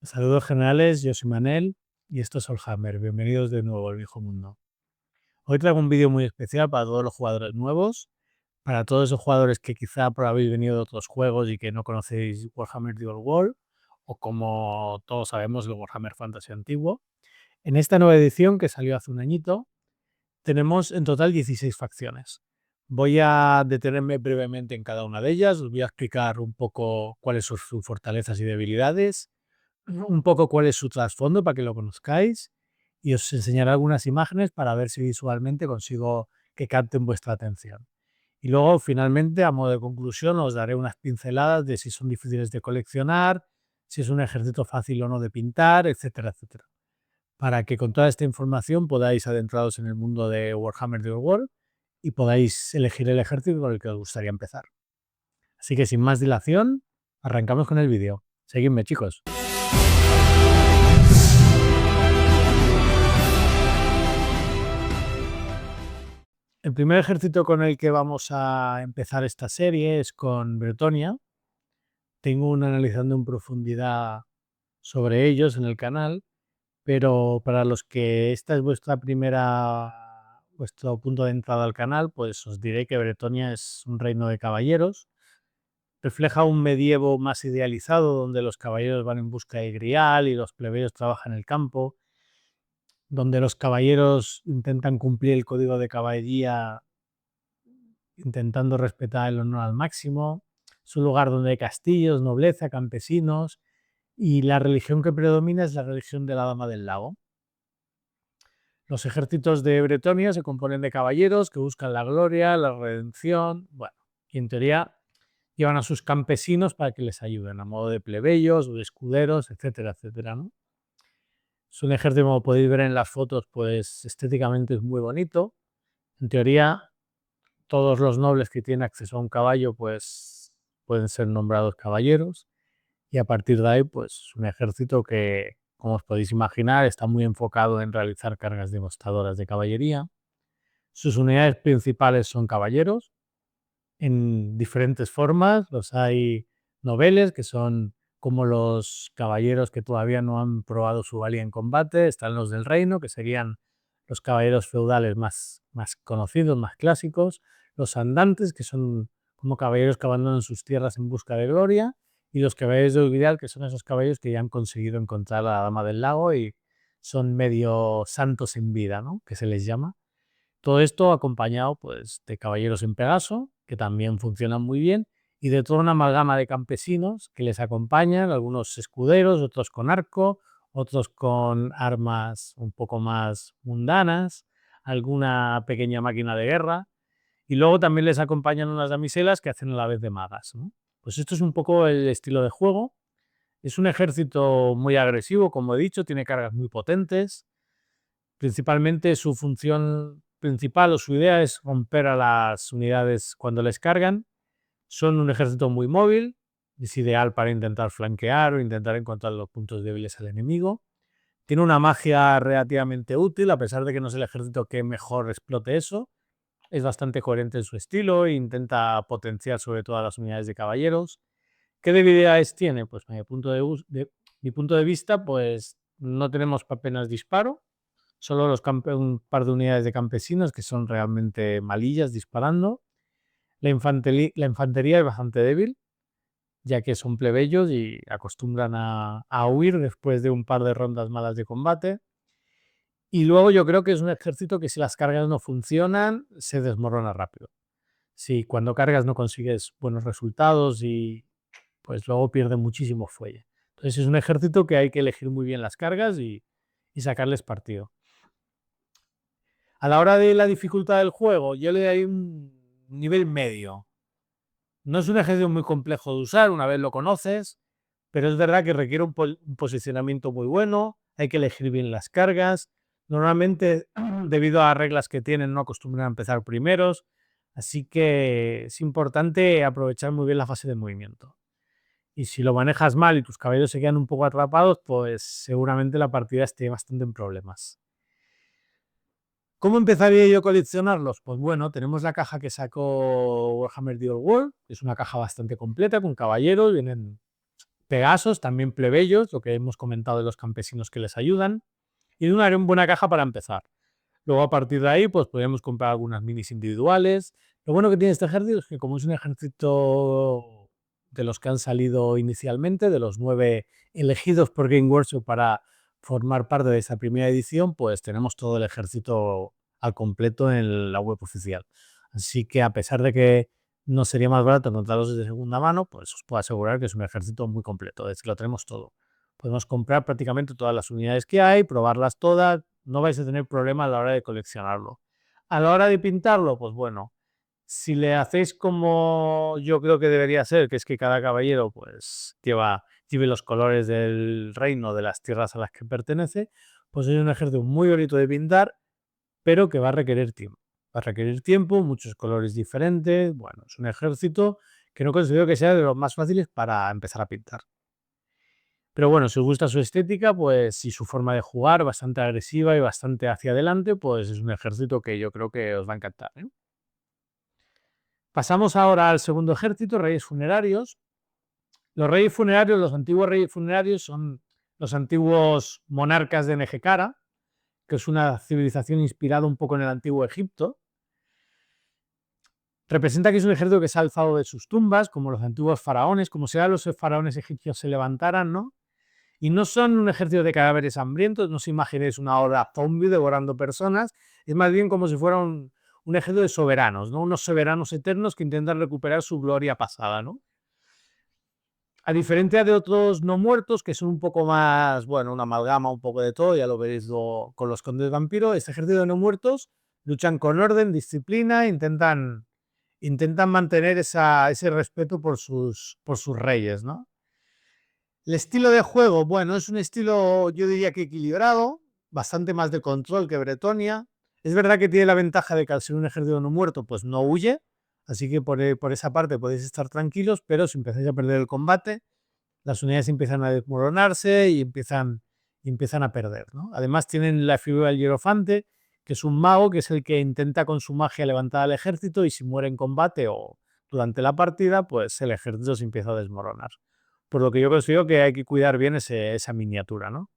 Saludos generales, yo soy Manel y esto es Allhammer. Bienvenidos de nuevo al viejo mundo. Hoy traigo un vídeo muy especial para todos los jugadores nuevos, para todos esos jugadores que quizá por habéis venido de otros juegos y que no conocéis Warhammer Dual World, o como todos sabemos, el Warhammer Fantasy antiguo. En esta nueva edición que salió hace un añito, tenemos en total 16 facciones. Voy a detenerme brevemente en cada una de ellas, os voy a explicar un poco cuáles son sus fortalezas y debilidades, un poco cuál es su trasfondo para que lo conozcáis y os enseñaré algunas imágenes para ver si visualmente consigo que capten vuestra atención. Y luego, finalmente, a modo de conclusión, os daré unas pinceladas de si son difíciles de coleccionar, si es un ejército fácil o no de pintar, etcétera, etcétera. Para que con toda esta información podáis adentraros en el mundo de Warhammer The World y podáis elegir el ejército con el que os gustaría empezar. Así que sin más dilación, arrancamos con el vídeo. Seguidme, chicos. El primer ejército con el que vamos a empezar esta serie es con Bretonia. Tengo un analizando en profundidad sobre ellos en el canal, pero para los que esta es vuestro punto de entrada al canal, pues os diré que Bretonia es un reino de caballeros. Refleja un medievo más idealizado, donde los caballeros van en busca de grial y los plebeyos trabajan en el campo, donde los caballeros intentan cumplir el código de caballería intentando respetar el honor al máximo. Es un lugar donde hay castillos, nobleza, campesinos, y la religión que predomina es la religión de la Dama del Lago. Los ejércitos de Bretonia se componen de caballeros que buscan la gloria, la redención, bueno, y en teoría llevan a sus campesinos para que les ayuden, a modo de plebeyos o de escuderos, etcétera, etcétera, ¿no? Es un ejército, como podéis ver en las fotos, pues estéticamente es muy bonito. En teoría, todos los nobles que tienen acceso a un caballo pues pueden ser nombrados caballeros y a partir de ahí pues un ejército que, como os podéis imaginar, está muy enfocado en realizar cargas devastadoras de caballería. Sus unidades principales son caballeros en diferentes formas. Los hay noveles, que son como los caballeros que todavía no han probado su valía en combate. Están los del reino, que serían los caballeros feudales más conocidos, más clásicos. Los andantes, que son como caballeros que abandonan sus tierras en busca de gloria. Y los caballeros de Uvidal, que son esos caballeros que ya han conseguido encontrar a la Dama del Lago y son medio santos en vida, ¿no? Que se les llama. Todo esto acompañado pues, de caballeros en Pegaso, que también funcionan muy bien, y de toda una amalgama de campesinos que les acompañan, algunos escuderos, otros con arco, otros con armas un poco más mundanas, alguna pequeña máquina de guerra, y luego también les acompañan unas damiselas que hacen a la vez de magas, ¿no? Pues esto es un poco el estilo de juego. Es un ejército muy agresivo, como he dicho, tiene cargas muy potentes. Principalmente su función principal o su idea es romper a las unidades cuando les cargan. Son un ejército muy móvil, es ideal para intentar flanquear o intentar encontrar los puntos débiles al enemigo. Tiene una magia relativamente útil, a pesar de que no es el ejército que mejor explote eso. Es bastante coherente en su estilo e intenta potenciar sobre todo a las unidades de caballeros. ¿Qué debilidades tiene? Pues mi punto de vista, pues no tenemos apenas disparo. Solo un par de unidades de campesinos que son realmente malillas disparando. La infantería es bastante débil, ya que son plebeyos y acostumbran a huir después de un par de rondas malas de combate. Y luego yo creo que es un ejército que si las cargas no funcionan, se desmorona rápido. Si cuando cargas no consigues buenos resultados y pues luego pierde muchísimo fuelle. Entonces es un ejército que hay que elegir muy bien las cargas y sacarles partido. A la hora de la dificultad del juego, yo le doy un nivel medio. No es un ejército muy complejo de usar una vez lo conoces, pero es verdad que requiere un posicionamiento muy bueno, hay que elegir bien las cargas. Normalmente, debido a las reglas que tienen, no acostumbran a empezar primeros, así que es importante aprovechar muy bien la fase de movimiento. Y si lo manejas mal y tus caballeros se quedan un poco atrapados, pues seguramente la partida esté bastante en problemas. ¿Cómo empezaría yo a coleccionarlos? Pues bueno, tenemos la caja que sacó Warhammer The Old World, que es una caja bastante completa con caballeros, vienen Pegasos, también plebeyos, lo que hemos comentado de los campesinos que les ayudan, y de una buena caja para empezar. Luego a partir de ahí, pues podemos comprar algunas minis individuales. Lo bueno que tiene este ejército es que como es un ejército de los que han salido inicialmente, de los 9 elegidos por Game Workshop para formar parte de esa primera edición, pues tenemos todo el ejército al completo en la web oficial. Así que a pesar de que no sería más barato encontrarlos de segunda mano, pues os puedo asegurar que es un ejército muy completo, es que lo tenemos todo. Podemos comprar prácticamente todas las unidades que hay, probarlas todas, no vais a tener problema a la hora de coleccionarlo. A la hora de pintarlo, pues bueno, si le hacéis como yo creo que debería ser, que es que cada caballero pues lleve los colores del reino, de las tierras a las que pertenece, pues es un ejército muy bonito de pintar, pero que va a requerir tiempo. Va a requerir tiempo, muchos colores diferentes. Bueno, es un ejército que no considero que sea de los más fáciles para empezar a pintar. Pero bueno, si os gusta su estética, pues y su forma de jugar, bastante agresiva y bastante hacia adelante, pues es un ejército que yo creo que os va a encantar, ¿eh? Pasamos ahora al segundo ejército, reyes funerarios. Los antiguos reyes funerarios son los antiguos monarcas de Nejecara, que es una civilización inspirada un poco en el antiguo Egipto. Representa que es un ejército que se ha alzado de sus tumbas, como los antiguos faraones, como si ahora los faraones egipcios se levantaran, ¿no? Y no son un ejército de cadáveres hambrientos, no os imaginéis una horda zombie devorando personas, es más bien como si fuera un ejército de soberanos, ¿no? Unos soberanos eternos que intentan recuperar su gloria pasada, ¿no? A diferencia de otros no muertos, que son un poco más, bueno, una amalgama un poco de todo, ya lo veréis con los condes vampiro, este ejército de no muertos luchan con orden, disciplina, intentan mantener ese respeto por sus reyes, ¿no? El estilo de juego, bueno, es un estilo, yo diría que equilibrado, bastante más de control que Bretonia. Es verdad que tiene la ventaja de que al ser un ejército no muerto, pues no huye, así que por esa parte podéis estar tranquilos, pero si empezáis a perder el combate, las unidades empiezan a desmoronarse y empiezan a perder, ¿no? Además tienen la figura del hierofante, que es un mago, que es el que intenta con su magia levantar al ejército y si muere en combate o durante la partida, pues el ejército se empieza a desmoronar. Por lo que yo considero que hay que cuidar bien esa miniatura, ¿no?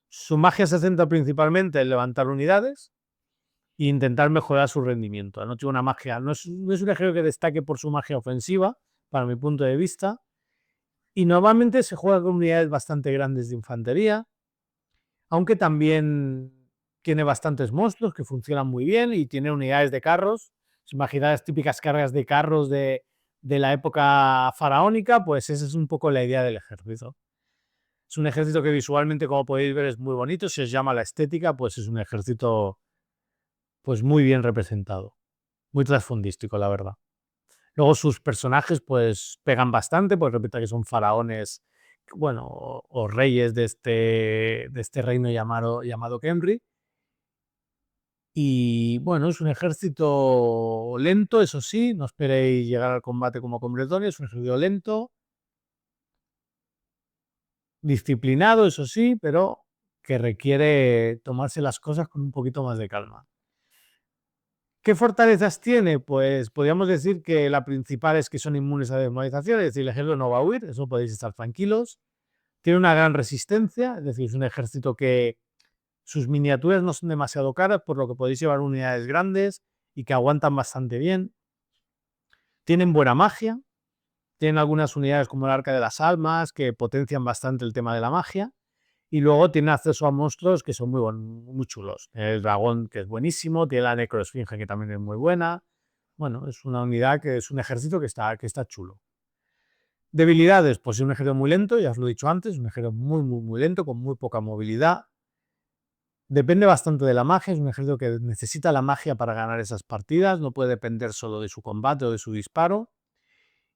Su magia se centra principalmente en levantar unidades e intentar mejorar su rendimiento. No tiene una magia, no es un ejército que destaque por su magia ofensiva, para mi punto de vista, y normalmente se juega con unidades bastante grandes de infantería, aunque también tiene bastantes monstruos que funcionan muy bien y tiene unidades de carros. Si imagináis las típicas cargas de carros de la época faraónica, pues esa es un poco la idea del ejército. Es un ejército que visualmente, como podéis ver, es muy bonito. Si os llama la estética, pues es un ejército pues muy bien representado. Muy transfundístico, la verdad. Luego sus personajes pues pegan bastante, pues repito que son faraones, bueno, o reyes de este reino llamado Kemri. Y bueno, es un ejército lento, eso sí, no esperéis llegar al combate como con Bretonia, es un ejército lento, disciplinado, eso sí, pero que requiere tomarse las cosas con un poquito más de calma. ¿Qué fortalezas tiene? Pues podríamos decir que la principal es que son inmunes a desmoralización, es decir, el ejército no va a huir, eso podéis estar tranquilos. Tiene una gran resistencia, es decir, es un ejército que sus miniaturas no son demasiado caras, por lo que podéis llevar unidades grandes y que aguantan bastante bien. Tienen buena magia, tienen algunas unidades como el Arca de las Almas que potencian bastante el tema de la magia. Y luego tiene acceso a monstruos que son muy chulos. El dragón, que es buenísimo, tiene la necroesfinge, que también es muy buena. Bueno, es una unidad que es un ejército que está chulo. Debilidades, pues es un ejército muy lento, ya os lo he dicho antes, un ejército muy lento, con muy poca movilidad. Depende bastante de la magia, es un ejército que necesita la magia para ganar esas partidas, no puede depender solo de su combate o de su disparo.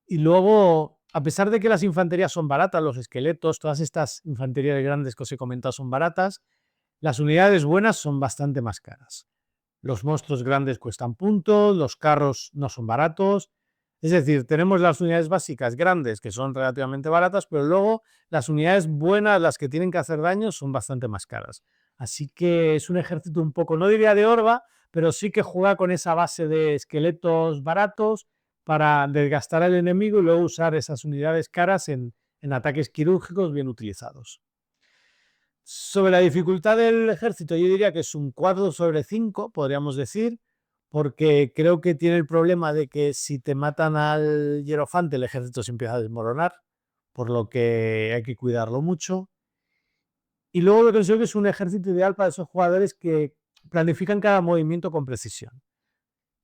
Y luego, a pesar de que las infanterías son baratas, los esqueletos, todas estas infanterías grandes que os he comentado son baratas, las unidades buenas son bastante más caras. Los monstruos grandes cuestan puntos, los carros no son baratos. Es decir, tenemos las unidades básicas grandes que son relativamente baratas, pero luego las unidades buenas, las que tienen que hacer daño, son bastante más caras. Así que es un ejército un poco, no diría de horda, pero sí que juega con esa base de esqueletos baratos para desgastar al enemigo y luego usar esas unidades caras en en ataques quirúrgicos bien utilizados. Sobre la dificultad del ejército, yo diría que es un 4 sobre 5, podríamos decir, porque creo que tiene el problema de que si te matan al hierofante, el ejército se empieza a desmoronar, por lo que hay que cuidarlo mucho. Y luego lo que considero que es un ejército ideal para esos jugadores que planifican cada movimiento con precisión.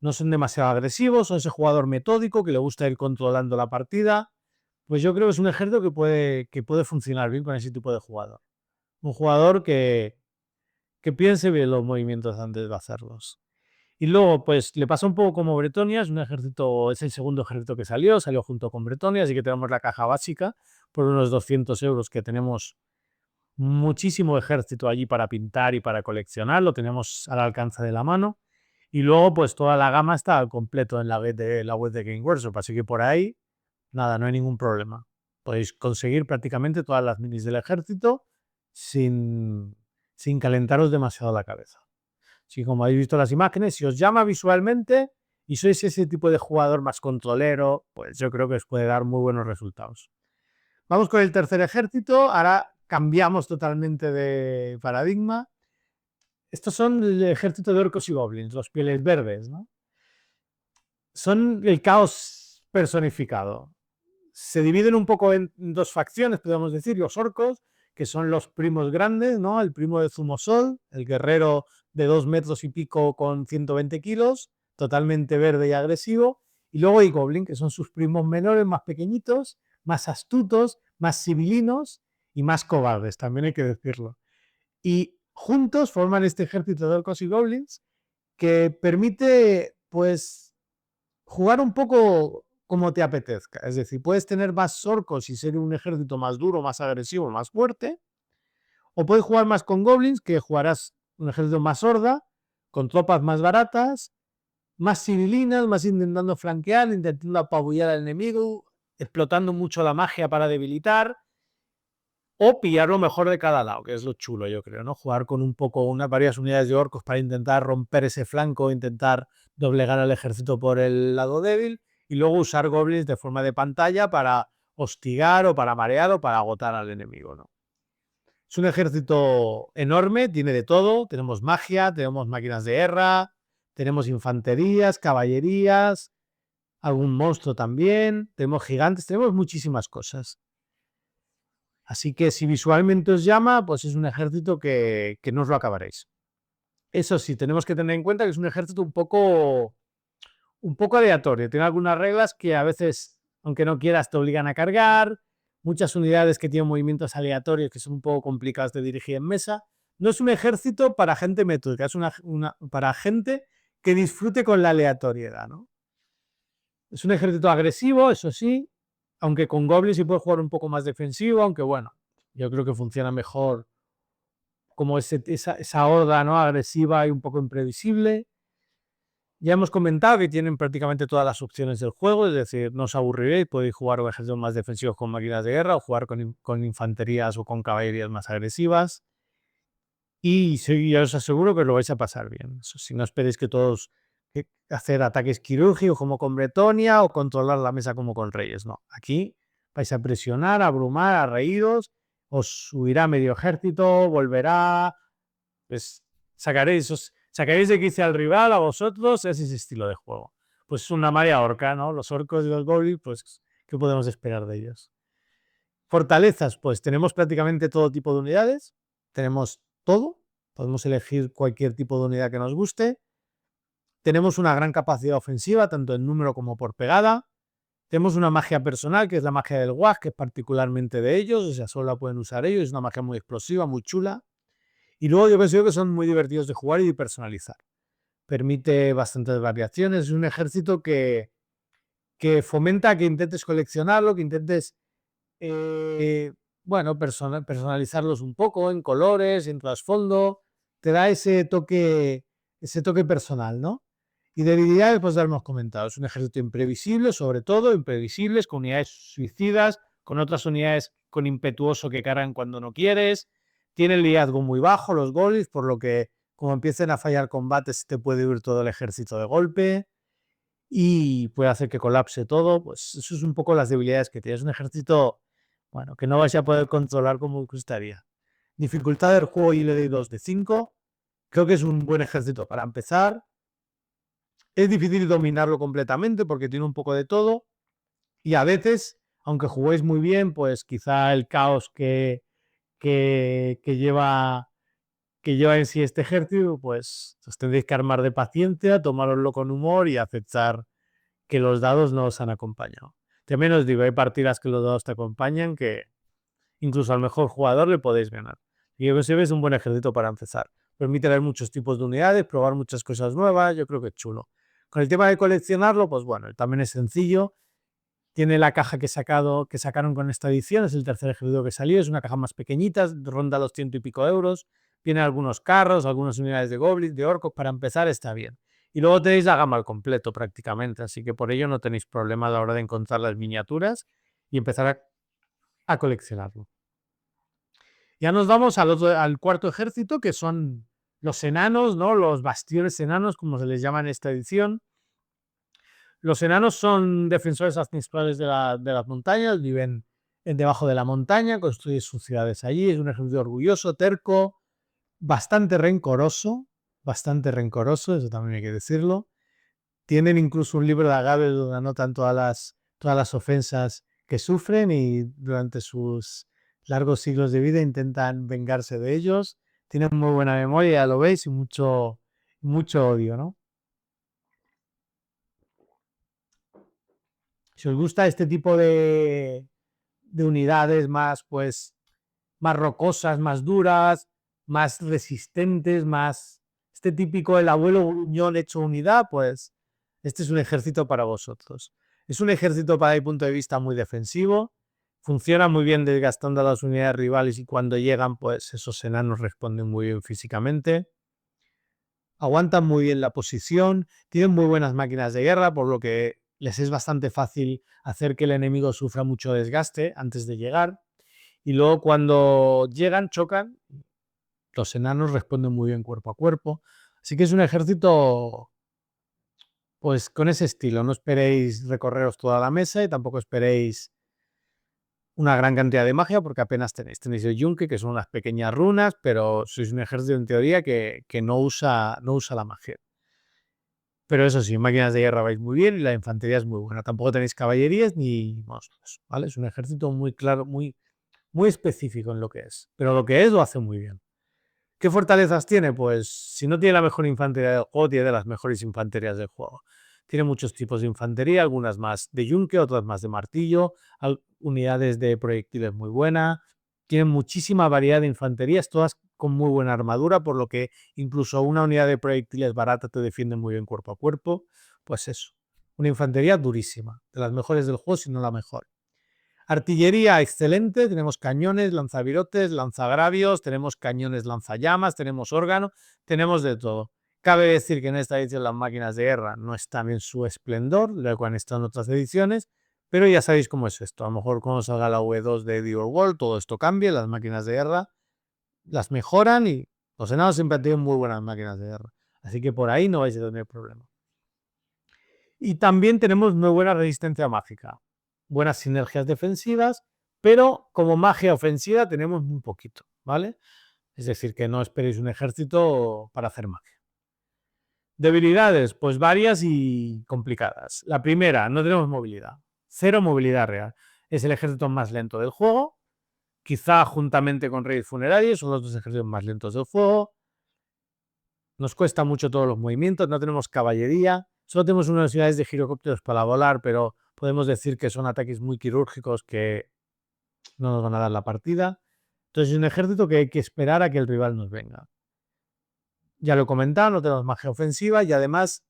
No son demasiado agresivos, son ese jugador metódico que le gusta ir controlando la partida. Pues yo creo que es un ejército que puede funcionar bien con ese tipo de jugador. Un jugador que piense bien los movimientos antes de hacerlos. Y luego, pues le pasa un poco como Bretonia, es un ejército, es el segundo ejército que salió junto con Bretonia, así que tenemos la caja básica por unos 200 euros, que tenemos muchísimo ejército allí para pintar y para coleccionar, lo tenemos al alcance de la mano. Y luego, pues toda la gama está al completo en la web de Game Workshop, así que por ahí, nada, no hay ningún problema. Podéis conseguir prácticamente todas las minis del ejército sin calentaros demasiado la cabeza. Si como habéis visto las imágenes, si os llama visualmente y sois ese tipo de jugador más controlero, pues yo creo que os puede dar muy buenos resultados. Vamos con el tercer ejército, ahora cambiamos totalmente de paradigma. Estos son el ejército de orcos y goblins, los pieles verdes, ¿no? Son el caos personificado. Se dividen un poco en dos facciones, podemos decir, los orcos, que son los primos grandes, ¿no? El primo de Zumosol, el guerrero de 2 metros y pico con 120 kilos, totalmente verde y agresivo. Y luego hay Goblin, que son sus primos menores, más pequeñitos, más astutos, más civilinos y más cobardes, también hay que decirlo. Y juntos forman este ejército de orcos y goblins que permite, pues, jugar un poco como te apetezca. Es decir, puedes tener más orcos y ser un ejército más duro, más agresivo, más fuerte. O puedes jugar más con goblins, que jugarás un ejército más horda, con tropas más baratas, más civilinas, más intentando flanquear, intentando apabullar al enemigo, explotando mucho la magia para debilitar, o pillar lo mejor de cada lado, que es lo chulo, yo creo, ¿no? Jugar con varias unidades de orcos para intentar romper ese flanco, intentar doblegar al ejército por el lado débil, y luego usar goblins de forma de pantalla para hostigar o para marear o para agotar al enemigo, ¿no? Es un ejército enorme, tiene de todo, tenemos magia, tenemos máquinas de guerra, tenemos infanterías, caballerías, algún monstruo también, tenemos gigantes, tenemos muchísimas cosas. Así que si visualmente os llama, pues es un ejército que no os lo acabaréis. Eso sí, tenemos que tener en cuenta que es un ejército un poco aleatorio. Tiene algunas reglas que a veces, aunque no quieras, te obligan a cargar. Muchas unidades que tienen movimientos aleatorios que son un poco complicados de dirigir en mesa. No es un ejército para gente metódica, es para gente que disfrute con la aleatoriedad, ¿no? Es un ejército agresivo, eso sí, aunque con goblins sí puede jugar un poco más defensivo, aunque bueno, yo creo que funciona mejor como esa horda, ¿no? Agresiva y un poco imprevisible. Ya hemos comentado que tienen prácticamente todas las opciones del juego, es decir, no os aburriréis, podéis jugar con ejércitos más defensivos con máquinas de guerra o jugar con infanterías o con caballerías más agresivas. Y sí, ya os aseguro que lo vais a pasar bien. Eso, si no esperéis que todos hacer ataques quirúrgicos como con Bretonia o controlar la mesa como con Reyes. No, aquí vais a presionar, a abrumar, a reíros, os subirá medio ejército, volverá, pues sacaréis de quicio al rival, a vosotros, es ese estilo de juego. Pues es una marea orca, ¿no? Los orcos y los goblins, pues, ¿qué podemos esperar de ellos? Fortalezas, pues tenemos prácticamente todo tipo de unidades, tenemos todo, podemos elegir cualquier tipo de unidad que nos guste, tenemos una gran capacidad ofensiva, tanto en número como por pegada, tenemos una magia personal, que es la magia del WAG, que es particularmente de ellos, o sea, solo la pueden usar ellos, es una magia muy explosiva, muy chula, y luego yo considero que son muy divertidos de jugar y de personalizar. Permite bastantes variaciones, es un ejército que fomenta que intentes coleccionarlo, que intentes bueno, personalizarlos un poco en colores, en trasfondo, te da ese toque personal, ¿no? Y debilidades, pues ya hemos comentado, es un ejército imprevisible, sobre todo, imprevisibles, con unidades suicidas, con otras unidades con impetuoso que cargan cuando no quieres, tiene el liderazgo muy bajo, los golems, por lo que como empiecen a fallar combates te puede huir todo el ejército de golpe y puede hacer que colapse todo, pues eso es un poco las debilidades que tiene, es un ejército bueno, que no vais a poder controlar como os gustaría. Dificultad del juego y le doy 2 de 5. Creo que es un buen ejército para empezar. Es difícil dominarlo completamente porque tiene un poco de todo. Y a veces, aunque juguéis muy bien, pues quizá el caos que lleva en sí este ejército, pues os tendréis que armar de paciencia, tomároslo con humor y aceptar que los dados no os han acompañado. También os digo, hay partidas que los dados te acompañan que incluso al mejor jugador le podéis ganar. Y yo creo que es un buen ejército para empezar. Permite ver muchos tipos de unidades, probar muchas cosas nuevas, yo creo que es chulo. Con el tema de coleccionarlo, pues bueno, también es sencillo. Tiene la caja que sacaron con esta edición, es el tercer ejército que salió, es una caja más pequeñita, ronda los 100 y pico euros. Tiene algunos carros, algunas unidades de goblins, de orcos, para empezar está bien. Y luego tenéis la gama al completo prácticamente, así que por ello no tenéis problema a la hora de encontrar las miniaturas y empezar a coleccionarlo. Ya nos vamos al cuarto ejército, que son los enanos, ¿no? Los bastiones enanos, como se les llama en esta edición. Los enanos son defensores ancestrais de las montañas, viven debajo de la montaña, construyen sus ciudades allí. Es un ejército orgulloso, terco, bastante rencoroso, eso también hay que decirlo. Tienen incluso un libro de Agave donde anotan todas las ofensas que sufren y durante sus largos siglos de vida intentan vengarse de ellos. Tienen muy buena memoria, ya lo veis, y mucho odio, ¿no? Si os gusta este tipo de unidades más, pues, más rocosas, más duras, más resistentes, más este típico el abuelo gruñón hecho unidad, pues este es un ejército para vosotros. Es un ejército para mi punto de vista muy defensivo, funciona muy bien desgastando a las unidades rivales y cuando llegan, pues esos enanos responden muy bien físicamente. Aguantan muy bien la posición, tienen muy buenas máquinas de guerra, por lo que les es bastante fácil hacer que el enemigo sufra mucho desgaste antes de llegar. Y luego cuando llegan, chocan, los enanos responden muy bien cuerpo a cuerpo. Así que es un ejército, pues con ese estilo. No esperéis recorreros toda la mesa y tampoco esperéis una gran cantidad de magia porque apenas tenéis. Tenéis el yunque, que son unas pequeñas runas, pero sois un ejército en teoría que no usa la magia. Pero eso sí, máquinas de guerra vais muy bien y la infantería es muy buena. Tampoco tenéis caballerías ni monstruos, ¿vale? Es un ejército muy claro, muy específico en lo que es. Pero lo que es lo hace muy bien. ¿Qué fortalezas tiene? Pues si no tiene la mejor infantería del juego, tiene de las mejores infanterías del juego. Tiene muchos tipos de infantería, algunas más de yunque, otras más de martillo, unidades de proyectiles muy buenas. Tienen muchísima variedad de infanterías, todas con muy buena armadura, por lo que incluso una unidad de proyectiles barata te defiende muy bien cuerpo a cuerpo. Pues eso, una infantería durísima, de las mejores del juego, si no la mejor. Artillería excelente, tenemos cañones, lanzavirotes, lanzagravios, tenemos cañones lanzallamas, tenemos órgano, tenemos de todo. Cabe decir que en esta edición las máquinas de guerra no están en su esplendor, lo que han estado en otras ediciones, pero ya sabéis cómo es esto. A lo mejor cuando salga la V2 de The Old World, todo esto cambia, las máquinas de guerra las mejoran y los enanos siempre han tenido muy buenas máquinas de guerra. Así que por ahí no vais a tener problema. Y también tenemos muy buena resistencia mágica, buenas sinergias defensivas, pero como magia ofensiva tenemos muy poquito, ¿vale? Es decir, que no esperéis un ejército para hacer magia. Debilidades, pues varias y complicadas. La primera, no tenemos movilidad. Cero movilidad real. Es el ejército más lento del juego. Quizá juntamente con Reyes Funerarios son los dos ejércitos más lentos del juego. Nos cuesta mucho todos los movimientos, no tenemos caballería, solo tenemos unas unidades de girocópteros para volar, pero podemos decir que son ataques muy quirúrgicos que no nos van a dar la partida. Entonces es un ejército que hay que esperar a que el rival nos venga. Ya lo he comentado, no tenemos magia ofensiva y además,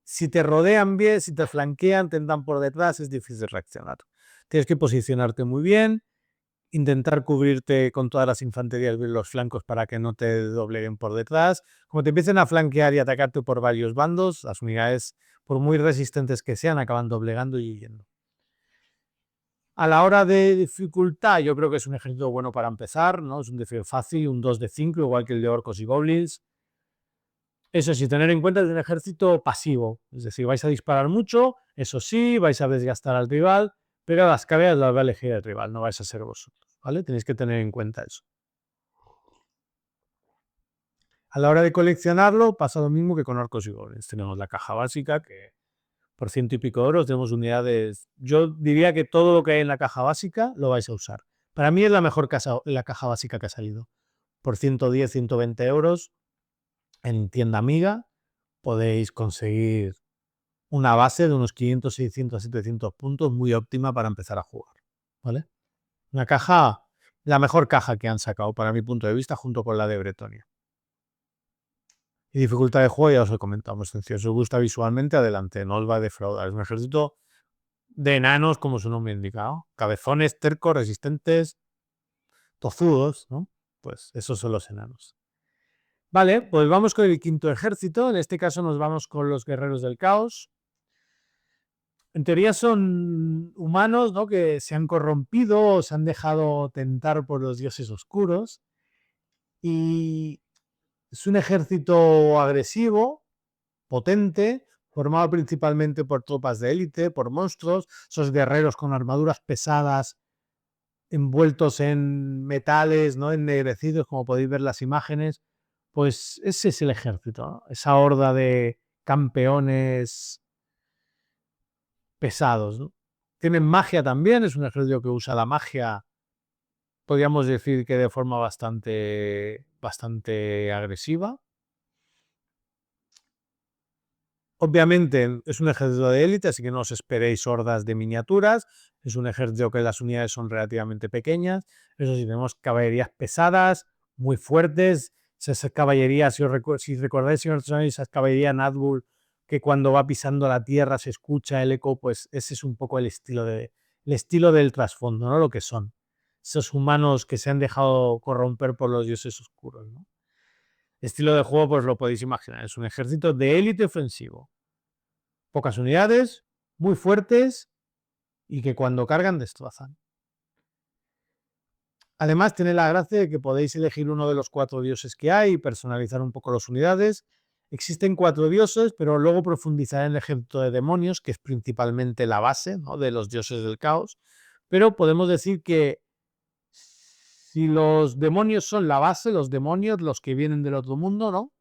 si te rodean bien, si te flanquean, te entran por detrás, es difícil reaccionar. Tienes que posicionarte muy bien, intentar cubrirte con todas las infanterías de los flancos para que no te dobleguen por detrás. Como te empiecen a flanquear y atacarte por varios bandos, las unidades, por muy resistentes que sean, acaban doblegando y huyendo. A la hora de dificultad, yo creo que es un ejército bueno para empezar, ¿no? Es un desafío fácil, un 2 de 5, igual que el de orcos y goblins. Eso sí, tener en cuenta que es un ejército pasivo, es decir, vais a disparar mucho, eso sí, vais a desgastar al rival, pero las caballerías las va a elegir el rival, no vais a ser vosotros, ¿vale? Tenéis que tener en cuenta eso. A la hora de coleccionarlo pasa lo mismo que con Orcos y Goblins. Tenemos la caja básica, que por 100 y pico euros tenemos unidades. Yo diría que todo lo que hay en la caja básica lo vais a usar. Para mí es la mejor la caja básica que ha salido. Por 110, 120 euros en tienda amiga podéis conseguir una base de unos 500, 600, 700 puntos muy óptima para empezar a jugar, ¿vale? Una caja, la mejor caja que han sacado para mi punto de vista, junto con la de Bretonia. Y dificultad de juego ya os he comentado, muy sencillo. Si os gusta visualmente, adelante, no os va a defraudar. Es un ejército de enanos, como su nombre indica, ¿no? Cabezones, tercos, resistentes, tozudos, ¿no? Pues esos son los enanos. Vale, pues vamos con el quinto ejército. En este caso nos vamos con los guerreros del caos. En teoría son humanos, ¿no? Que se han corrompido o se han dejado tentar por los dioses oscuros. Y es un ejército agresivo, potente, formado principalmente por tropas de élite, por monstruos, esos guerreros con armaduras pesadas, envueltos en metales, ¿no? Ennegrecidos, como podéis ver las imágenes. Pues ese es el ejército, ¿no? Esa horda de campeones pesados, ¿no? Tienen magia también, es un ejército que usa la magia, podríamos decir que de forma bastante agresiva. Obviamente es un ejército de élite, así que no os esperéis hordas de miniaturas. Es un ejército que las unidades son relativamente pequeñas. Eso sí, tenemos caballerías pesadas, muy fuertes. Esas caballerías, si recordáis, señor Tsunami, esas caballerías Nazgûl, que cuando va pisando la tierra se escucha el eco, pues ese es un poco el estilo del trasfondo, ¿no? Lo que son. Esos humanos que se han dejado corromper por los dioses oscuros, ¿no? Estilo de juego, pues lo podéis imaginar. Es un ejército de élite ofensivo. Pocas unidades, muy fuertes y que cuando cargan destrozan. Además, tiene la gracia de que podéis elegir uno de los 4 dioses que hay y personalizar un poco las unidades. Existen 4 dioses, pero luego profundizaré en el ejército de demonios, que es principalmente la base, ¿no? De los dioses del caos. Pero podemos decir que si los demonios son la base, los demonios, los que vienen del otro mundo, ¿no?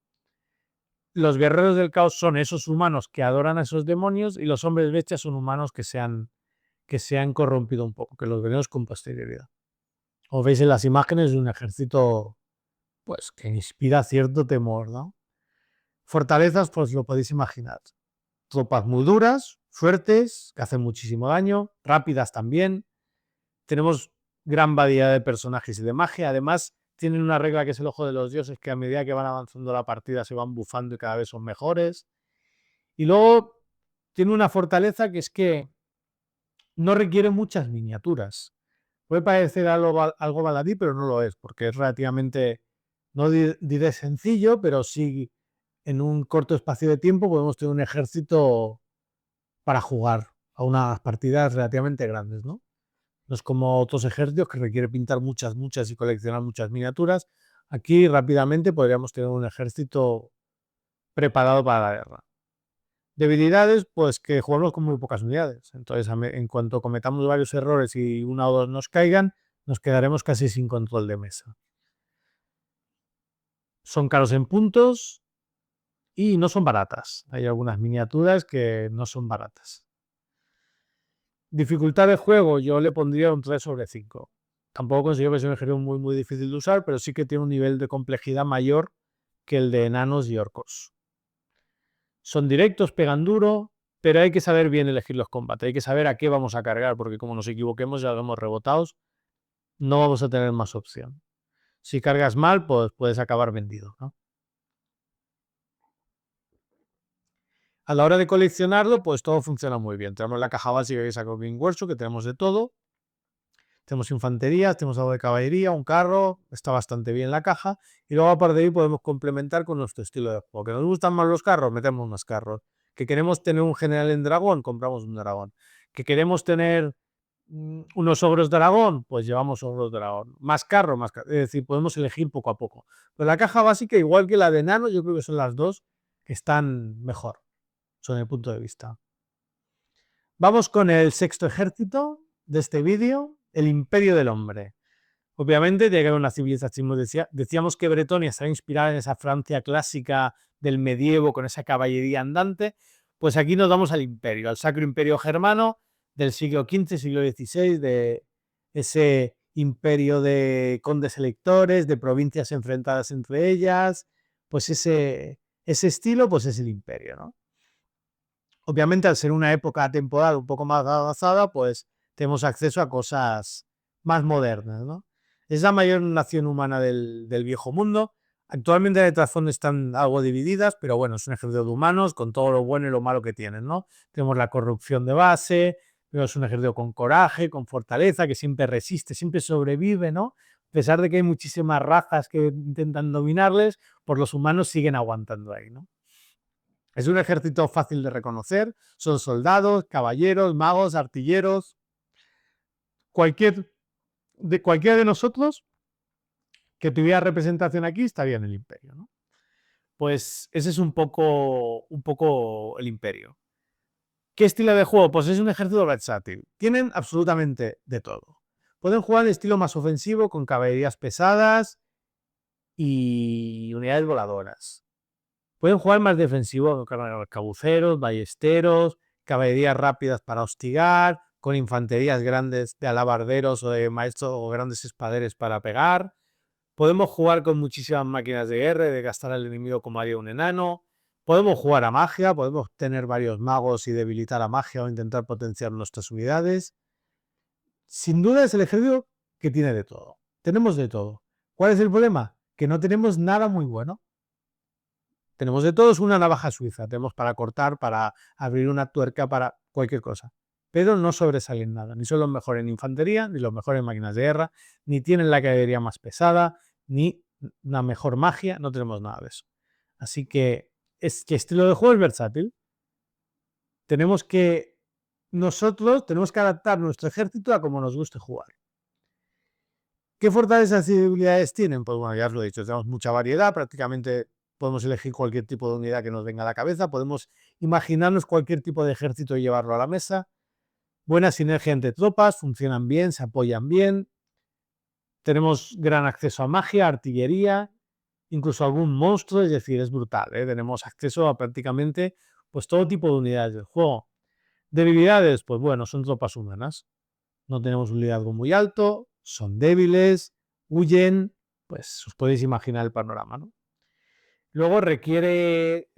Los guerreros del caos son esos humanos que adoran a esos demonios y los hombres bestias son humanos que se han corrompido un poco, que los veremos con posterioridad. Os veis en las imágenes de un ejército pues que inspira cierto temor, ¿no? Fortalezas, pues lo podéis imaginar. Tropas muy duras, fuertes, que hacen muchísimo daño, rápidas también. Tenemos gran variedad de personajes y de magia. Además, tienen una regla que es el ojo de los dioses, que a medida que van avanzando la partida se van bufando y cada vez son mejores. Y luego tiene una fortaleza que es que no requiere muchas miniaturas. Puede parecer algo baladí, pero no lo es, porque es relativamente, no diré sencillo, pero sí en un corto espacio de tiempo podemos tener un ejército para jugar a unas partidas relativamente grandes, ¿no? No es como otros ejércitos que requiere pintar muchas y coleccionar muchas miniaturas. Aquí rápidamente podríamos tener un ejército preparado para la guerra. Debilidades, pues que jugamos con muy pocas unidades. Entonces, en cuanto cometamos varios errores y una o dos nos caigan, nos quedaremos casi sin control de mesa. Son caros en puntos y no son baratas. Hay algunas miniaturas que no son baratas. Dificultad de juego, yo le pondría un 3 sobre 5. Tampoco considero que sea un ejército muy difícil de usar, pero sí que tiene un nivel de complejidad mayor que el de enanos y orcos. Son directos, pegan duro, pero hay que saber bien elegir los combates. Hay que saber a qué vamos a cargar, porque como nos equivoquemos y hagamos rebotados, no vamos a tener más opción. Si cargas mal, pues puedes acabar vendido, ¿no? A la hora de coleccionarlo, pues todo funciona muy bien. Tenemos la caja básica que sacó King Workshop, que tenemos de todo. Tenemos infantería, tenemos algo de caballería, un carro, está bastante bien la caja. Y luego, aparte de ahí, podemos complementar con nuestro estilo de juego. Que nos gustan más los carros, metemos más carros. Que queremos tener un general en dragón, compramos un dragón. Que queremos tener unos ogros dragón, pues llevamos ogros dragón. Más carro, más carro. Es decir, podemos elegir poco a poco. Pero la caja básica, igual que la de enano, yo creo que son las dos que están mejor, son mi punto de vista. Vamos con el sexto ejército. de este vídeo, el Imperio del Hombre. Obviamente tiene que haber una civilización. Decíamos que Bretonia está inspirada en esa Francia clásica del medievo con esa caballería andante. Pues aquí nos vamos al imperio, al Sacro Imperio Germano del siglo XV, siglo XVI, de ese imperio de condes electores, de provincias enfrentadas entre ellas. Pues ese estilo pues es el imperio, ¿no? Obviamente, al ser una época temporal un poco más avanzada, pues tenemos acceso a cosas más modernas, ¿no? Es la mayor nación humana del viejo mundo. Actualmente las trasfondos están algo divididas, pero bueno, es un ejército de humanos con todo lo bueno y lo malo que tienen, ¿no? Tenemos la corrupción de base, pero es un ejército con coraje, con fortaleza, que siempre resiste, siempre sobrevive, ¿no? A pesar de que hay muchísimas razas que intentan dominarles, pues los humanos siguen aguantando ahí, ¿no? Es un ejército fácil de reconocer, son soldados, caballeros, magos, artilleros. Cualquiera de nosotros que tuviera representación aquí estaría en el imperio, ¿no? Pues ese es un poco el imperio. ¿Qué estilo de juego? Pues es un ejército versátil. Tienen absolutamente de todo. Pueden jugar en estilo más ofensivo con caballerías pesadas y unidades voladoras. Pueden jugar más defensivo con arcabuceros, ballesteros, caballerías rápidas para hostigar, con infanterías grandes de alabarderos o de maestros o grandes espaderes para pegar. Podemos jugar con muchísimas máquinas de guerra, de gastar al enemigo como haría un enano. Podemos jugar a magia, podemos tener varios magos y debilitar a magia o intentar potenciar nuestras unidades. Sin duda es el ejército que tiene de todo. Tenemos de todo. ¿Cuál es el problema? Que no tenemos nada muy bueno. Tenemos de todo, es una navaja suiza. Tenemos para cortar, para abrir una tuerca, para cualquier cosa. Pero no sobresalen nada. Ni son los mejores en infantería, ni los mejores en máquinas de guerra, ni tienen la caballería más pesada, ni una mejor magia. No tenemos nada de eso. Así que estilo de juego es versátil. Nosotros tenemos que adaptar nuestro ejército a como nos guste jugar. ¿Qué fortalezas y debilidades tienen? Pues bueno, ya os lo he dicho, tenemos mucha variedad, prácticamente podemos elegir cualquier tipo de unidad que nos venga a la cabeza, podemos imaginarnos cualquier tipo de ejército y llevarlo a la mesa. Buena sinergia entre tropas, funcionan bien, se apoyan bien. Tenemos gran acceso a magia, artillería, incluso algún monstruo, es decir, es brutal, ¿eh? Tenemos acceso a prácticamente pues todo tipo de unidades del juego. Debilidades, pues bueno, son tropas humanas. No tenemos un liderazgo muy alto, son débiles, huyen, pues os podéis imaginar el panorama, ¿no? Luego requiere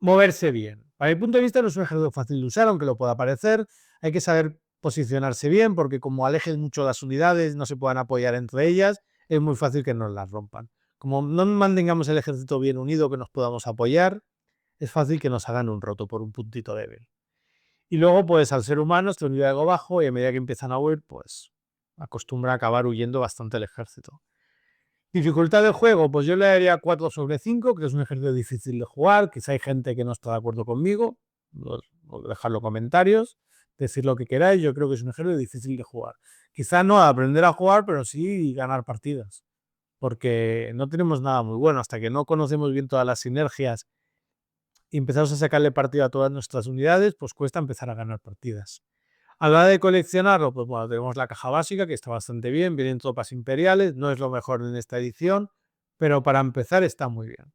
moverse bien. Para mi punto de vista no es un ejército fácil de usar, aunque lo pueda parecer. Hay que saber posicionarse bien, porque como alejen mucho las unidades, no se puedan apoyar entre ellas, es muy fácil que nos las rompan. Como no mantengamos el ejército bien unido, que nos podamos apoyar, es fácil que nos hagan un roto por un puntito débil. Y luego, pues al ser humano, este nivel de ego bajo y a medida que empiezan a huir, pues acostumbra a acabar huyendo bastante el ejército. Dificultad del juego, pues yo le daría 4/5, que es un ejército difícil de jugar. Quizá hay gente que no está de acuerdo conmigo, dejadlo en comentarios, decir lo que queráis. Yo creo que es un ejército difícil de jugar. Quizá no aprender a jugar, pero sí ganar partidas, porque no tenemos nada muy bueno. Hasta que no conocemos bien todas las sinergias y empezamos a sacarle partido a todas nuestras unidades, pues cuesta empezar a ganar partidas. A la hora de coleccionarlo, pues bueno, tenemos la caja básica, que está bastante bien, vienen tropas imperiales, no es lo mejor en esta edición, pero para empezar está muy bien.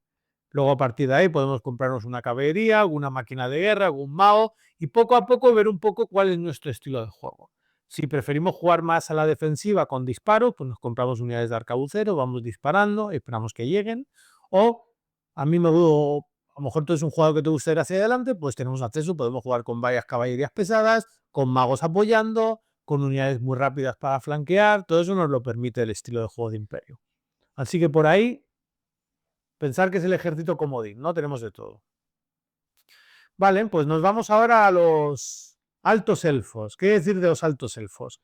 Luego a partir de ahí podemos comprarnos una caballería, alguna máquina de guerra, algún mago, y poco a poco ver un poco cuál es nuestro estilo de juego. Si preferimos jugar más a la defensiva con disparos, pues nos compramos unidades de arcabucero, vamos disparando, esperamos que lleguen, o a mí me gusta, a lo mejor tú es un jugador que te gusta ir hacia adelante, pues tenemos acceso, podemos jugar con varias caballerías pesadas, con magos apoyando, con unidades muy rápidas para flanquear, todo eso nos lo permite el estilo de juego de Imperio. Así que por ahí, pensar que es el ejército comodín, ¿no? Tenemos de todo. Vale, pues nos vamos ahora a los altos elfos. ¿Qué decir de los altos elfos?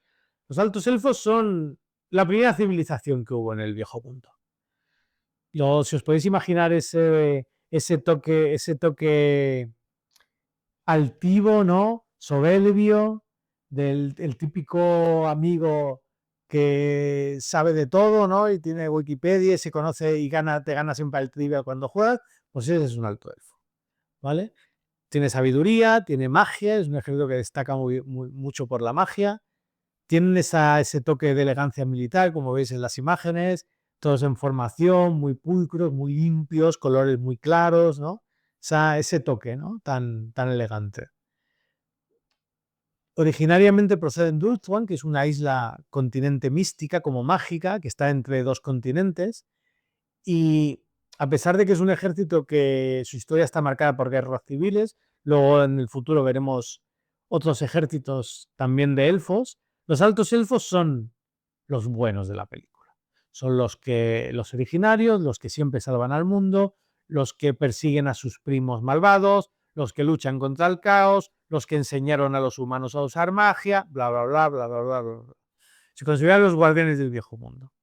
Los altos elfos son la primera civilización que hubo en el viejo mundo. Si os podéis imaginar ese toque altivo, ¿no? Soberbio, el típico amigo que sabe de todo, ¿no? Y tiene Wikipedia y se conoce y te gana siempre el trivia cuando juegas, pues ese es un alto elfo, ¿vale? Tiene sabiduría, tiene magia, es un ejército que destaca mucho por la magia. Tienen ese toque de elegancia militar, como veis en las imágenes, todos en formación, muy pulcros, muy limpios, colores muy claros, ¿no? Ese toque, ¿no? Tan elegante. Originariamente proceden de Ulthuan, que es una isla continente mística, como mágica, que está entre dos continentes, y a pesar de que es un ejército que su historia está marcada por guerras civiles, luego en el futuro veremos otros ejércitos también de elfos, los altos elfos son los buenos de la película. Son los originarios, los que siempre salvan al mundo, los que persiguen a sus primos malvados, los que luchan contra el caos, los que enseñaron a los humanos a usar magia, bla, bla, bla, bla, bla, bla, bla. Se consideran los guardianes del viejo mundo.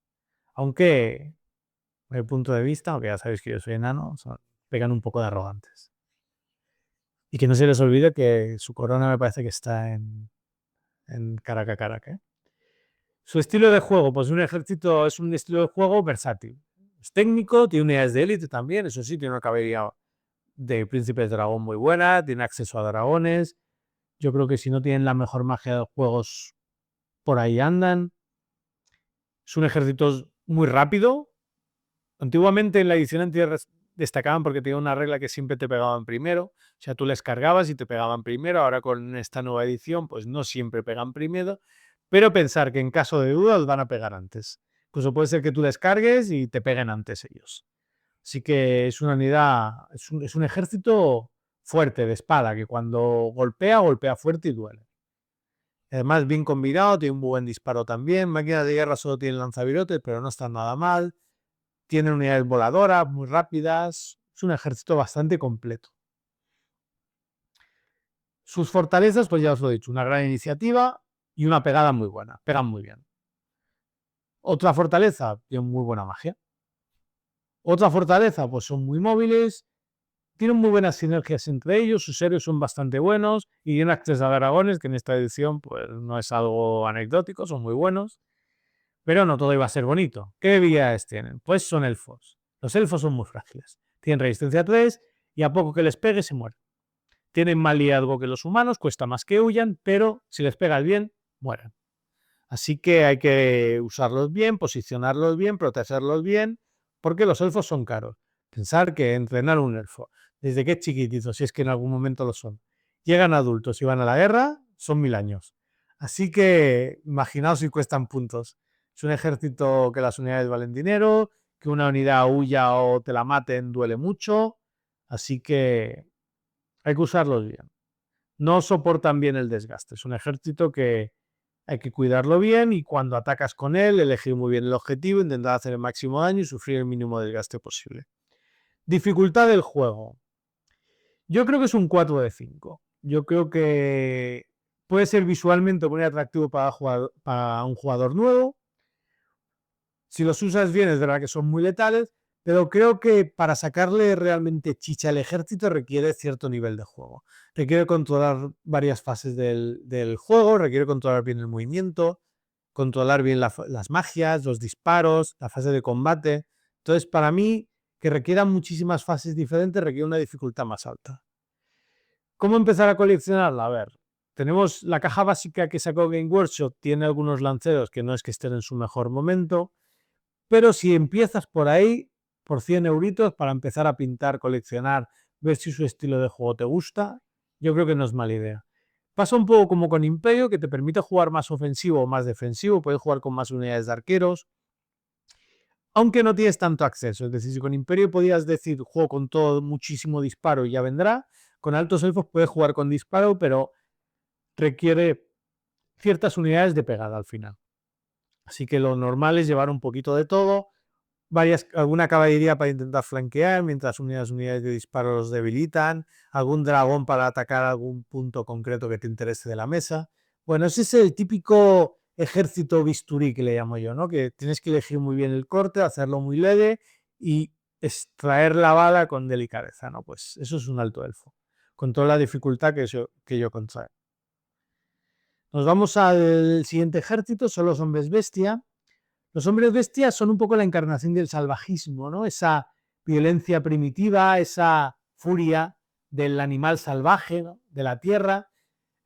Aunque, desde el punto de vista, aunque ya sabéis que yo soy enano, pegan un poco de arrogantes. Y que no se les olvide que su corona me parece que está en Caraca, ¿eh? Su estilo de juego, pues un ejército es un estilo de juego versátil. Es técnico, tiene unidades de élite también, eso sí, tiene una caballería de príncipes de dragón muy buena, tiene acceso a dragones. Yo creo que si no tienen la mejor magia de juegos, por ahí andan. Es un ejército muy rápido. Antiguamente en la edición anterior destacaban porque tenía una regla que siempre te pegaban primero. O sea, tú les cargabas y te pegaban primero. Ahora con esta nueva edición, pues no siempre pegan primero. Pero pensar que en caso de duda os van a pegar antes. Incluso puede ser que tú les cargues y te peguen antes ellos. Así que es una unidad, es un ejército fuerte de espada, que cuando golpea fuerte y duele. Además, bien combinado, tiene un buen disparo también. Máquinas de guerra solo tienen lanzavirotes, pero no están nada mal. Tienen unidades voladoras muy rápidas. Es un ejército bastante completo. Sus fortalezas, pues ya os lo he dicho, una gran iniciativa y una pegada muy buena. Pegan muy bien. Otra fortaleza, tiene muy buena magia. Otra fortaleza, pues son muy móviles, tienen muy buenas sinergias entre ellos, sus héroes son bastante buenos y tienen acceso a dragones, que en esta edición pues no es algo anecdótico, son muy buenos. Pero no todo iba a ser bonito. ¿Qué habilidades tienen? Pues son elfos. Los elfos son muy frágiles. Tienen resistencia a 3 y a poco que les pegue se mueren. Tienen más liderazgo que los humanos, cuesta más que huyan, pero si les pegas bien, mueren. Así que hay que usarlos bien, posicionarlos bien, protegerlos bien, porque los elfos son caros. Pensar que entrenar un elfo, desde que es chiquitito, si es que en algún momento lo son, llegan adultos y van a la guerra, son 1000 años. Así que imaginaos si cuestan puntos. Es un ejército que las unidades valen dinero, que una unidad huya o te la maten duele mucho, así que hay que usarlos bien. No soportan bien el desgaste. Es un ejército que hay que cuidarlo bien y cuando atacas con él, elegir muy bien el objetivo, intentar hacer el máximo daño y sufrir el mínimo desgaste posible. Dificultad del juego. Yo creo que es un 4 de 5. Yo creo que puede ser visualmente muy atractivo para un jugador nuevo. Si los usas bien, es verdad que son muy letales, pero creo que para sacarle realmente chicha al ejército requiere cierto nivel de juego. Requiere controlar varias fases del juego, requiere controlar bien el movimiento, controlar bien las magias, los disparos, la fase de combate. Entonces, para mí, que requieran muchísimas fases diferentes, requiere una dificultad más alta. ¿Cómo empezar a coleccionarla? A ver, tenemos la caja básica que sacó Game Workshop, tiene algunos lanceros que no es que estén en su mejor momento, pero si empiezas por ahí, por 100 euritos, para empezar a pintar, coleccionar, ver si su estilo de juego te gusta, yo creo que no es mala idea. Pasa un poco como con Imperio, que te permite jugar más ofensivo o más defensivo, puedes jugar con más unidades de arqueros, aunque no tienes tanto acceso. Es decir, si con Imperio podías decir juego con todo, muchísimo disparo y ya vendrá, con Altos Elfos puedes jugar con disparo, pero requiere ciertas unidades de pegada al final. Así que lo normal es llevar un poquito de todo, alguna caballería para intentar flanquear, mientras unidades de disparo los debilitan, algún dragón para atacar algún punto concreto que te interese de la mesa. Bueno, ese es el típico ejército bisturí que le llamo yo, ¿no? Que tienes que elegir muy bien el corte, hacerlo muy leve y extraer la bala con delicadeza, ¿no? Pues eso es un alto elfo, con toda la dificultad que yo contrae. Nos vamos al siguiente ejército, son los hombres bestia. Los hombres bestias son un poco la encarnación del salvajismo, ¿no? Esa violencia primitiva, esa furia del animal salvaje, ¿no? De la tierra.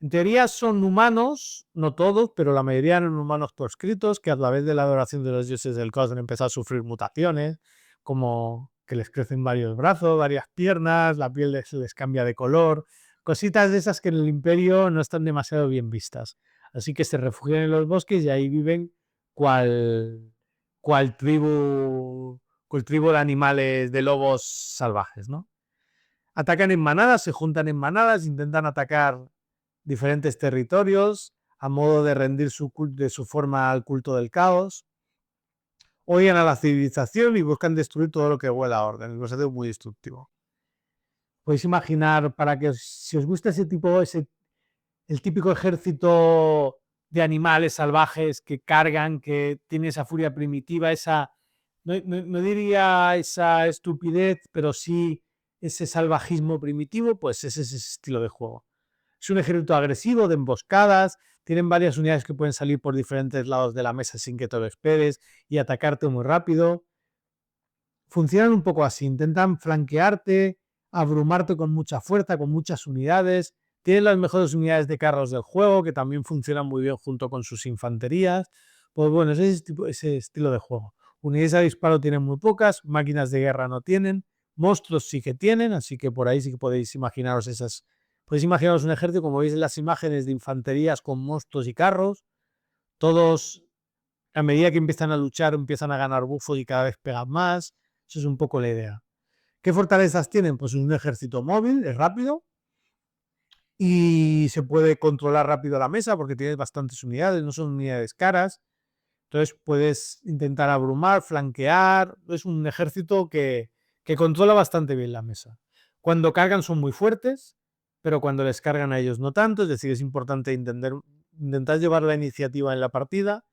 En teoría son humanos, no todos, pero la mayoría eran humanos proscritos que a través de la adoración de los dioses del caos han empezado a sufrir mutaciones, como que les crecen varios brazos, varias piernas, la piel se les cambia de color, cositas de esas que en el imperio no están demasiado bien vistas. Así que se refugian en los bosques y ahí viven cual, cual tribu de animales, de lobos salvajes, ¿no? Atacan en manadas, se juntan en manadas, intentan atacar diferentes territorios a modo de rendir de su forma al culto del caos. Odian a la civilización y buscan destruir todo lo que huela a orden. Es algo muy destructivo. Podéis imaginar, para que si os gusta ese tipo, el típico ejército de animales salvajes que cargan, que tiene esa furia primitiva, no diría esa estupidez, pero sí ese salvajismo primitivo, pues ese es ese estilo de juego. Es un ejército agresivo, de emboscadas, tienen varias unidades que pueden salir por diferentes lados de la mesa sin que te lo esperes y atacarte muy rápido. Funcionan un poco así, intentan flanquearte, abrumarte con mucha fuerza, con muchas unidades. Tienen las mejores unidades de carros del juego, que también funcionan muy bien junto con sus infanterías. Pues bueno, ese estilo de juego. Unidades a disparo tienen muy pocas, máquinas de guerra no tienen, monstruos sí que tienen, así que por ahí sí que podéis imaginaros esas. Podéis imaginaros un ejército, como veis en las imágenes, de infanterías con monstruos y carros. Todos, a medida que empiezan a luchar, empiezan a ganar bufos y cada vez pegan más. Eso es un poco la idea. ¿Qué fortalezas tienen? Pues un ejército móvil, es rápido y se puede controlar rápido la mesa porque tienes bastantes unidades, no son unidades caras. Entonces puedes intentar abrumar, flanquear. Es un ejército que controla bastante bien la mesa. Cuando cargan son muy fuertes, pero cuando les cargan a ellos no tanto. Es decir, es importante intentar llevar la iniciativa en la partida.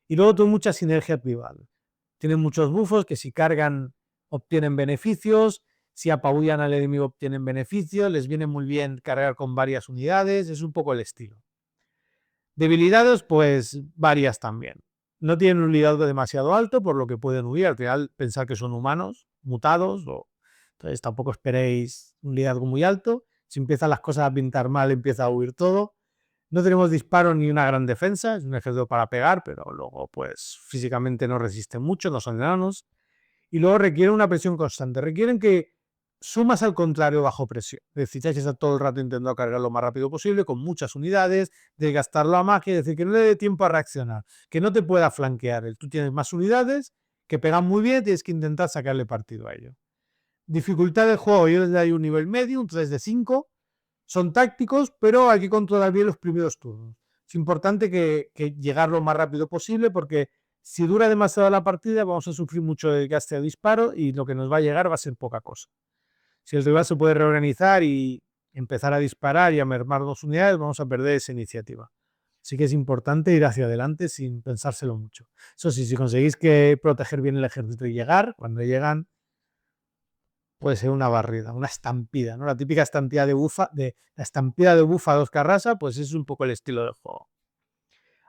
Y luego tiene mucha sinergia rival. Tienen muchos bufos que si cargan obtienen beneficios, si apabullan al enemigo obtienen beneficios, les viene muy bien cargar con varias unidades, es un poco el estilo. Debilidades, pues varias también. No tienen un liderazgo demasiado alto, por lo que pueden huir. Al final, pensar que son humanos, mutados, entonces tampoco esperéis un liderazgo muy alto. Si empiezan las cosas a pintar mal, empieza a huir todo. No tenemos disparo ni una gran defensa, es un ejército para pegar, pero luego pues físicamente no resisten mucho, no son enanos. Y luego requieren una presión constante, requieren que sumas al contrario bajo presión. Es decir, hay que estar todo el rato intentando cargar lo más rápido posible, con muchas unidades, desgastarlo a magia, es decir, que no le dé tiempo a reaccionar, que no te pueda flanquear. Tú tienes más unidades que pegan muy bien, tienes que intentar sacarle partido a ello. Dificultad del juego, yo les doy un nivel medio, un 3 de 5. Son tácticos, pero hay que controlar bien los primeros turnos. Es importante que llegar lo más rápido posible porque si dura demasiado la partida vamos a sufrir mucho desgaste de disparo y lo que nos va a llegar va a ser poca cosa. Si el rival se puede reorganizar y empezar a disparar y a mermar dos unidades, vamos a perder esa iniciativa. Así que es importante ir hacia adelante sin pensárselo mucho. Eso sí, si conseguís que proteger bien el ejército y llegar, cuando llegan, puede ser una barrida, una estampida, ¿no? La típica estampida la estampida de búfalos Carrasa, pues es un poco el estilo del juego.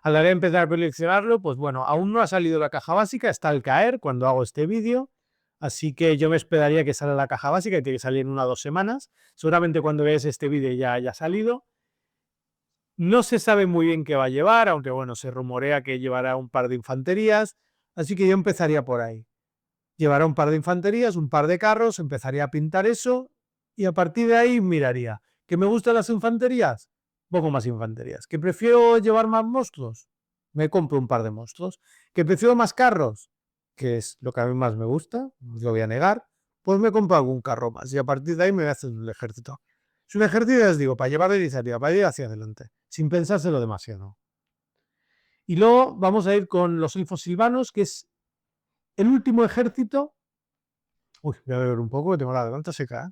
A la hora de empezar a coleccionarlo, pues bueno, aún no ha salido la caja básica, está al caer cuando hago este vídeo, así que yo me esperaría que salga la caja básica, que tiene que salir en 1 o 2 semanas. Seguramente cuando veáis este vídeo ya haya salido. No se sabe muy bien qué va a llevar, aunque bueno, se rumorea que llevará un par de infanterías, así que yo empezaría por ahí. Llevará un par de infanterías, un par de carros, empezaría a pintar eso y a partir de ahí miraría. ¿Que me gustan las infanterías? Pongo más infanterías. ¿Que prefiero llevar más monstruos? Me compro un par de monstruos. ¿Que prefiero más carros? Que es lo que a mí más me gusta, no os lo voy a negar. Pues me compro algún carro más y a partir de ahí me voy a hacer un ejército. Es un ejército, ya os digo, para llevar de iniciativa, para ir hacia adelante, sin pensárselo demasiado. Y luego vamos a ir con los elfos silvanos, que es el último ejército. Uy, voy a beber un poco, que tengo la garganta seca.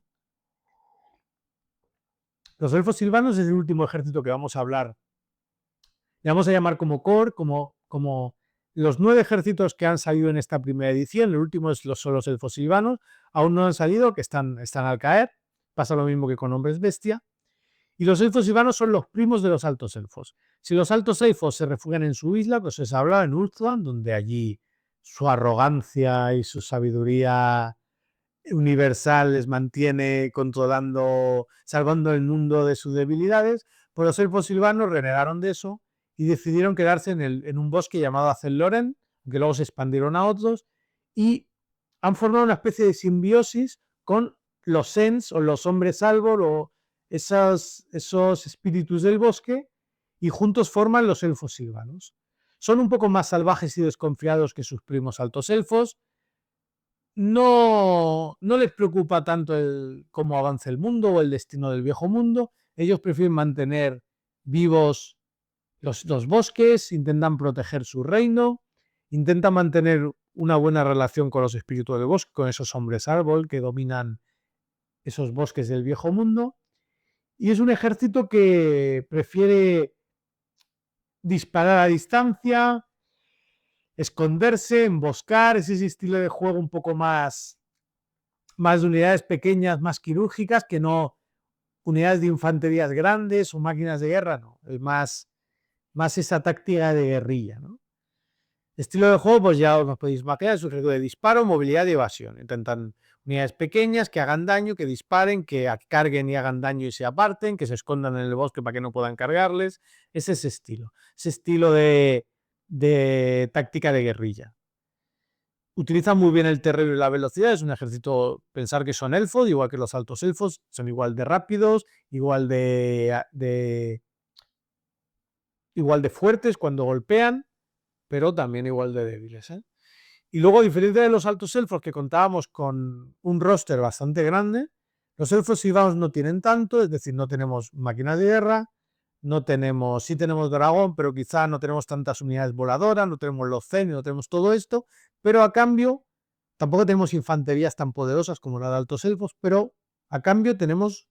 Los elfos silvanos es el último ejército que vamos a hablar. Le vamos a llamar como core, como los 9 ejércitos que han salido en esta primera edición. El último son los elfos silvanos. Aún no han salido, que están al caer. Pasa lo mismo que con hombres bestia. Y los elfos silvanos son los primos de los altos elfos. Si los altos elfos se refugian en su isla, pues os he hablado en Ulthuan, donde allí su arrogancia y su sabiduría universal les mantiene controlando, salvando el mundo de sus debilidades, pues los elfos silvanos renegaron de eso y decidieron quedarse en un bosque llamado Azelloren, que luego se expandieron a otros, y han formado una especie de simbiosis con los Ents o los hombres árbol o esos espíritus del bosque, y juntos forman los elfos silvanos. Son un poco más salvajes y desconfiados que sus primos altos elfos. No les preocupa tanto cómo avance el mundo o el destino del viejo mundo. Ellos prefieren mantener vivos los bosques, intentan proteger su reino, intentan mantener una buena relación con los espíritus del bosque, con esos hombres árbol que dominan esos bosques del viejo mundo. Y es un ejército que prefiere disparar a distancia, esconderse, emboscar, es ese estilo de juego un poco más de unidades pequeñas, más quirúrgicas, que no unidades de infanterías grandes o máquinas de guerra, no, es más esa táctica de guerrilla, ¿no? Estilo de juego, pues ya os podéis imaginar, es un juego de disparo, movilidad y evasión. Intentan unidades pequeñas que hagan daño, que disparen, que carguen y hagan daño y se aparten, que se escondan en el bosque para que no puedan cargarles. Es ese estilo de táctica de guerrilla. Utilizan muy bien el terreno y la velocidad, es un ejército, pensar que son elfos, igual que los altos elfos, son igual de rápidos, igual de fuertes cuando golpean, pero también igual de débiles, ¿eh? Y luego, a diferencia de los altos elfos, que contábamos con un roster bastante grande, los elfos silvanos no tienen tanto, es decir, no tenemos máquinas de guerra, sí tenemos dragón, pero quizá no tenemos tantas unidades voladoras, no tenemos los Zen, no tenemos todo esto, pero a cambio tampoco tenemos infanterías tan poderosas como la de altos elfos, pero a cambio tenemos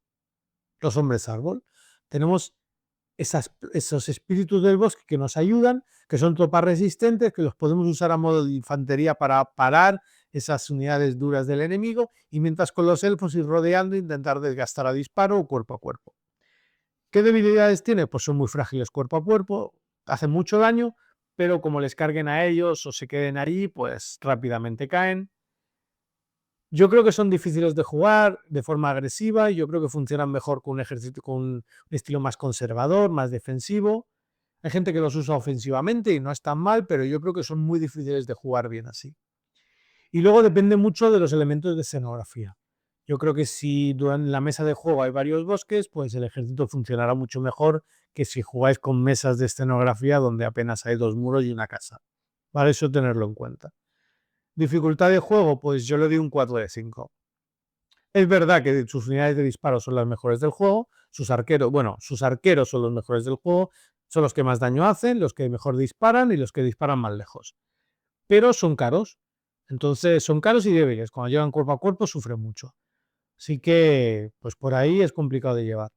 los hombres árbol, tenemos esos espíritus del bosque que nos ayudan, que son tropas resistentes, que los podemos usar a modo de infantería para parar esas unidades duras del enemigo, y mientras con los elfos ir rodeando e intentar desgastar a disparo o cuerpo a cuerpo. ¿Qué debilidades tiene? Pues son muy frágiles cuerpo a cuerpo, hacen mucho daño, pero como les carguen a ellos o se queden allí, pues rápidamente caen. Yo creo que son difíciles de jugar de forma agresiva, y yo creo que funcionan mejor con un ejército con un estilo más conservador, más defensivo. Hay gente que los usa ofensivamente y no es tan mal, pero yo creo que son muy difíciles de jugar bien así. Y luego depende mucho de los elementos de escenografía. Yo creo que si durante la mesa de juego hay varios bosques, pues el ejército funcionará mucho mejor que si jugáis con mesas de escenografía donde apenas hay 2 muros y una casa. Para eso tenerlo en cuenta. Dificultad de juego, pues yo le doy un 4 de 5. Es verdad que sus unidades de disparo son las mejores del juego, sus arqueros son los mejores del juego, son los que más daño hacen, los que mejor disparan y los que disparan más lejos. Pero son caros. Entonces son caros y débiles. Cuando llegan cuerpo a cuerpo sufren mucho. Así que, pues por ahí es complicado de llevar.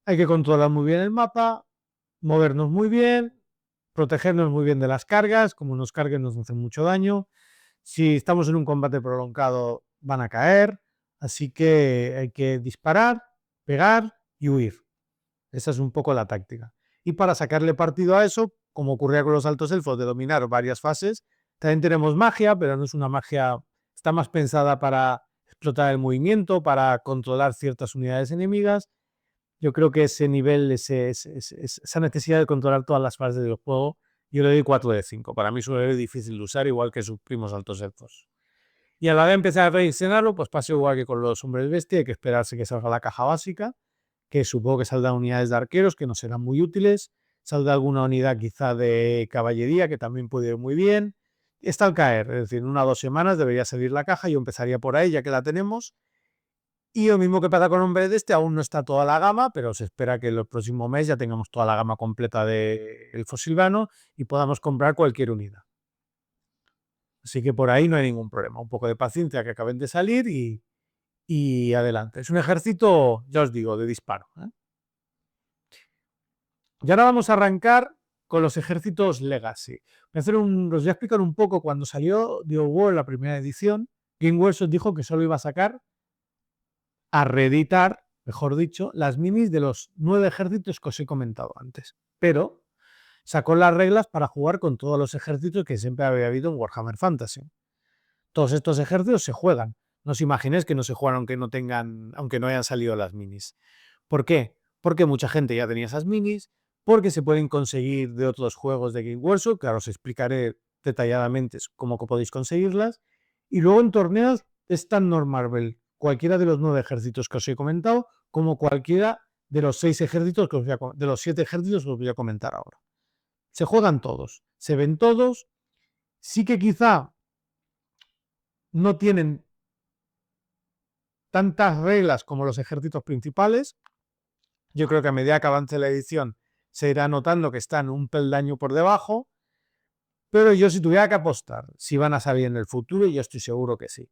Hay que controlar muy bien el mapa, movernos muy bien, protegernos muy bien de las cargas. Como nos carguen nos hacen mucho daño. Si estamos en un combate prolongado van a caer. Así que hay que disparar, pegar y huir. Esa es un poco la táctica. Y para sacarle partido a eso, como ocurría con los altos elfos, de dominar varias fases, también tenemos magia, pero no es una magia, está más pensada para explotar el movimiento, para controlar ciertas unidades enemigas. Yo creo que ese nivel, esa necesidad de controlar todas las fases del juego, yo le doy 4 de 5. Para mí es un héroe difícil de usar, igual que sus primos altos elfos. Y a la hora de empezar a rediseñarlo, pues pasa igual que con los hombres bestia, hay que esperarse que salga la caja básica, que supongo que saldrán unidades de arqueros, que no serán muy útiles, saldrá alguna unidad quizá de caballería, que también puede ir muy bien. Está al caer, es decir, en 1 o 2 semanas debería salir la caja, yo empezaría por ahí, ya que la tenemos. Y lo mismo que pasa con hombres de este, aún no está toda la gama, pero se espera que el próximo mes ya tengamos toda la gama completa de Elfo Silvano y podamos comprar cualquier unidad. Así que por ahí no hay ningún problema. Un poco de paciencia que acaben de salir y adelante. Es un ejército, ya os digo, de disparo, ¿eh? Y ahora vamos a arrancar con los ejércitos Legacy. Os voy a explicar un poco. Cuando salió The Old World, la primera edición, Gameworks os dijo que solo iba a sacar, a reeditar, mejor dicho, las minis de los 9 ejércitos que os he comentado antes. Pero sacó las reglas para jugar con todos los ejércitos que siempre había habido en Warhammer Fantasy. Todos estos ejércitos se juegan No os imaginéis que no se juegan aunque no hayan salido las minis. ¿Por qué? Porque mucha gente ya tenía esas minis, porque se pueden conseguir de otros juegos de Game Workshop, que ahora os explicaré detalladamente cómo podéis conseguirlas. Y luego en torneos es tan normal cualquiera de los 9 ejércitos que os he comentado, como cualquiera de los 6 ejércitos de los 7 ejércitos que os voy a comentar ahora. Se juegan todos, se ven todos. Sí que quizá no tienen tantas reglas como los ejércitos principales. Yo creo que a medida que avance la edición se irá notando que están un peldaño por debajo, pero yo si tuviera que apostar si van a salir en el futuro, yo estoy seguro que sí.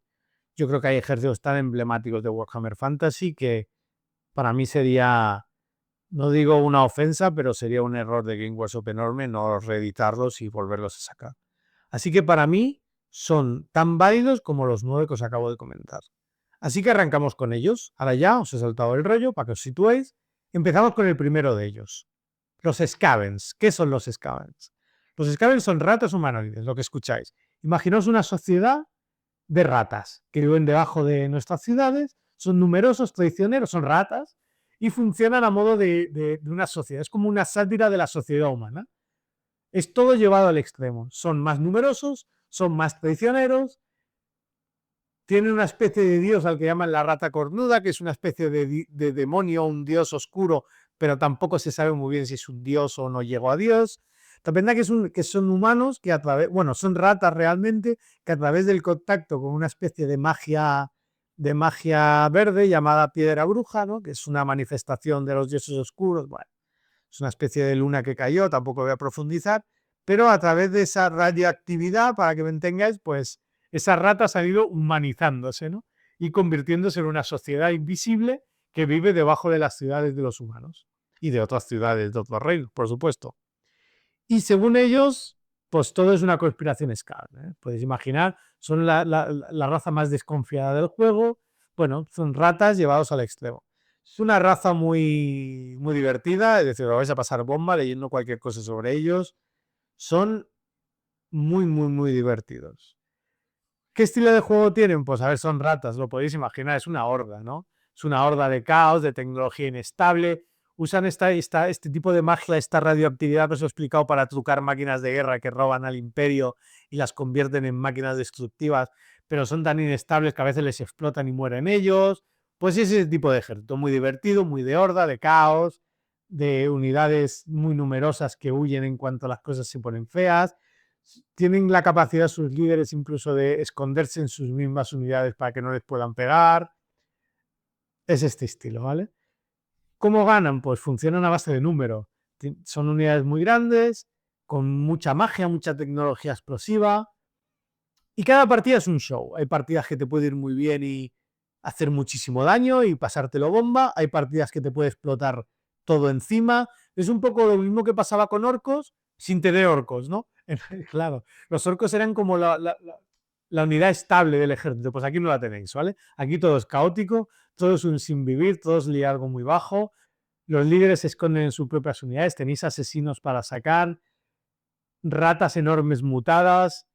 Yo creo que hay ejércitos tan emblemáticos de Warhammer Fantasy que para mí sería, no digo una ofensa, pero sería un error de Game Workshop enorme no reeditarlos y volverlos a sacar. Así que para mí son tan válidos como los 9 que os acabo de comentar. Así que arrancamos con ellos. Ahora ya os he saltado el rollo para que os situéis. Empezamos con el primero de ellos. Los Scavens. ¿Qué son los Scavens? Los Scavens son ratas humanoides, lo que escucháis. Imaginaos una sociedad de ratas que viven debajo de nuestras ciudades, son numerosos, traicioneros, son ratas y funcionan a modo de una sociedad. Es como una sátira de la sociedad humana. Es todo llevado al extremo. Son más numerosos, son más traicioneros, tienen una especie de dios al que llaman la rata cornuda, que es una especie de demonio, un dios oscuro, pero tampoco se sabe muy bien si es un dios o no llegó a dios. También da que son humanos que son ratas realmente, que a través del contacto con una especie de magia verde llamada piedra bruja, ¿no? Que es una manifestación de los dioses oscuros. Bueno, es una especie de luna que cayó, tampoco voy a profundizar, pero a través de esa radioactividad, para que me entengáis, pues esas ratas han ido humanizándose, ¿no? Y convirtiéndose en una sociedad invisible que vive debajo de las ciudades de los humanos y de otras ciudades de otros reinos, por supuesto. Y según ellos, pues todo es una conspiración Skaven, ¿eh? Podéis imaginar, son la raza más desconfiada del juego. Bueno, son ratas llevados al extremo. Es una raza muy, muy divertida, es decir, lo vais a pasar bomba leyendo cualquier cosa sobre ellos. Son muy, muy, muy divertidos. ¿Qué estilo de juego tienen? Pues a ver, son ratas, lo podéis imaginar, es una horda, ¿no? Es una horda de caos, de tecnología inestable. Usan este tipo de magia, esta radioactividad que os he explicado para trucar máquinas de guerra que roban al imperio y las convierten en máquinas destructivas, pero son tan inestables que a veces les explotan y mueren ellos. Pues ese tipo de ejército, muy divertido, muy de horda, de caos, de unidades muy numerosas que huyen en cuanto las cosas se ponen feas. Tienen la capacidad sus líderes incluso de esconderse en sus mismas unidades para que no les puedan pegar. Es este estilo, ¿vale? ¿Cómo ganan? Pues funcionan a base de número. Son unidades muy grandes, con mucha magia, mucha tecnología explosiva. Y cada partida es un show. Hay partidas que te puede ir muy bien y hacer muchísimo daño y pasártelo bomba. Hay partidas que te puede explotar todo encima. Es un poco lo mismo que pasaba con orcos, sin tener orcos, ¿no? Claro, los orcos eran como la unidad estable del ejército. Pues aquí no la tenéis, ¿vale? Aquí todo es caótico, todo es un sin vivir, todo es liderazgo muy bajo. Los líderes se esconden en sus propias unidades. Tenéis asesinos para sacar, ratas enormes mutadas,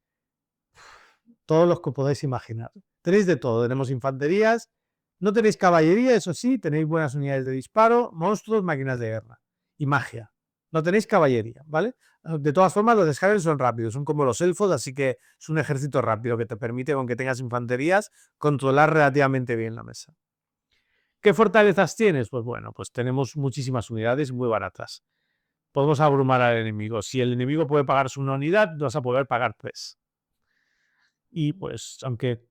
todos los que podáis imaginar. Tenéis de todo, tenemos infanterías, no tenéis caballería, eso sí, tenéis buenas unidades de disparo, monstruos, máquinas de guerra y magia. No tenéis caballería, ¿vale? De todas formas, los Skaven son rápidos, son como los elfos, así que es un ejército rápido que te permite, aunque tengas infanterías, controlar relativamente bien la mesa. ¿Qué fortalezas tienes? Pues bueno, pues tenemos muchísimas unidades muy baratas. Podemos abrumar al enemigo. Si el enemigo puede pagarse una unidad, vas a poder pagar 3. Y pues, aunque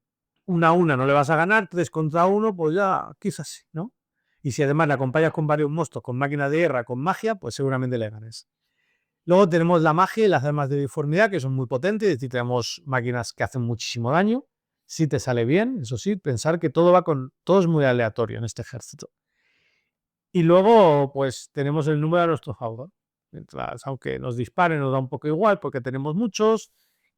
una a una no le vas a ganar, 3 contra 1, pues ya quizás sí, ¿no? Y si además le acompañas con varios monstruos, con máquinas de guerra, con magia, pues seguramente le ganes. Luego tenemos la magia y las armas de deformidad, que son muy potentes, es decir, tenemos máquinas que hacen muchísimo daño. Si te sale bien, eso sí, pensar que todo es muy aleatorio en este ejército. Y luego, pues tenemos el número de nuestro jugador. Mientras, aunque nos disparen, nos da un poco igual porque tenemos muchos.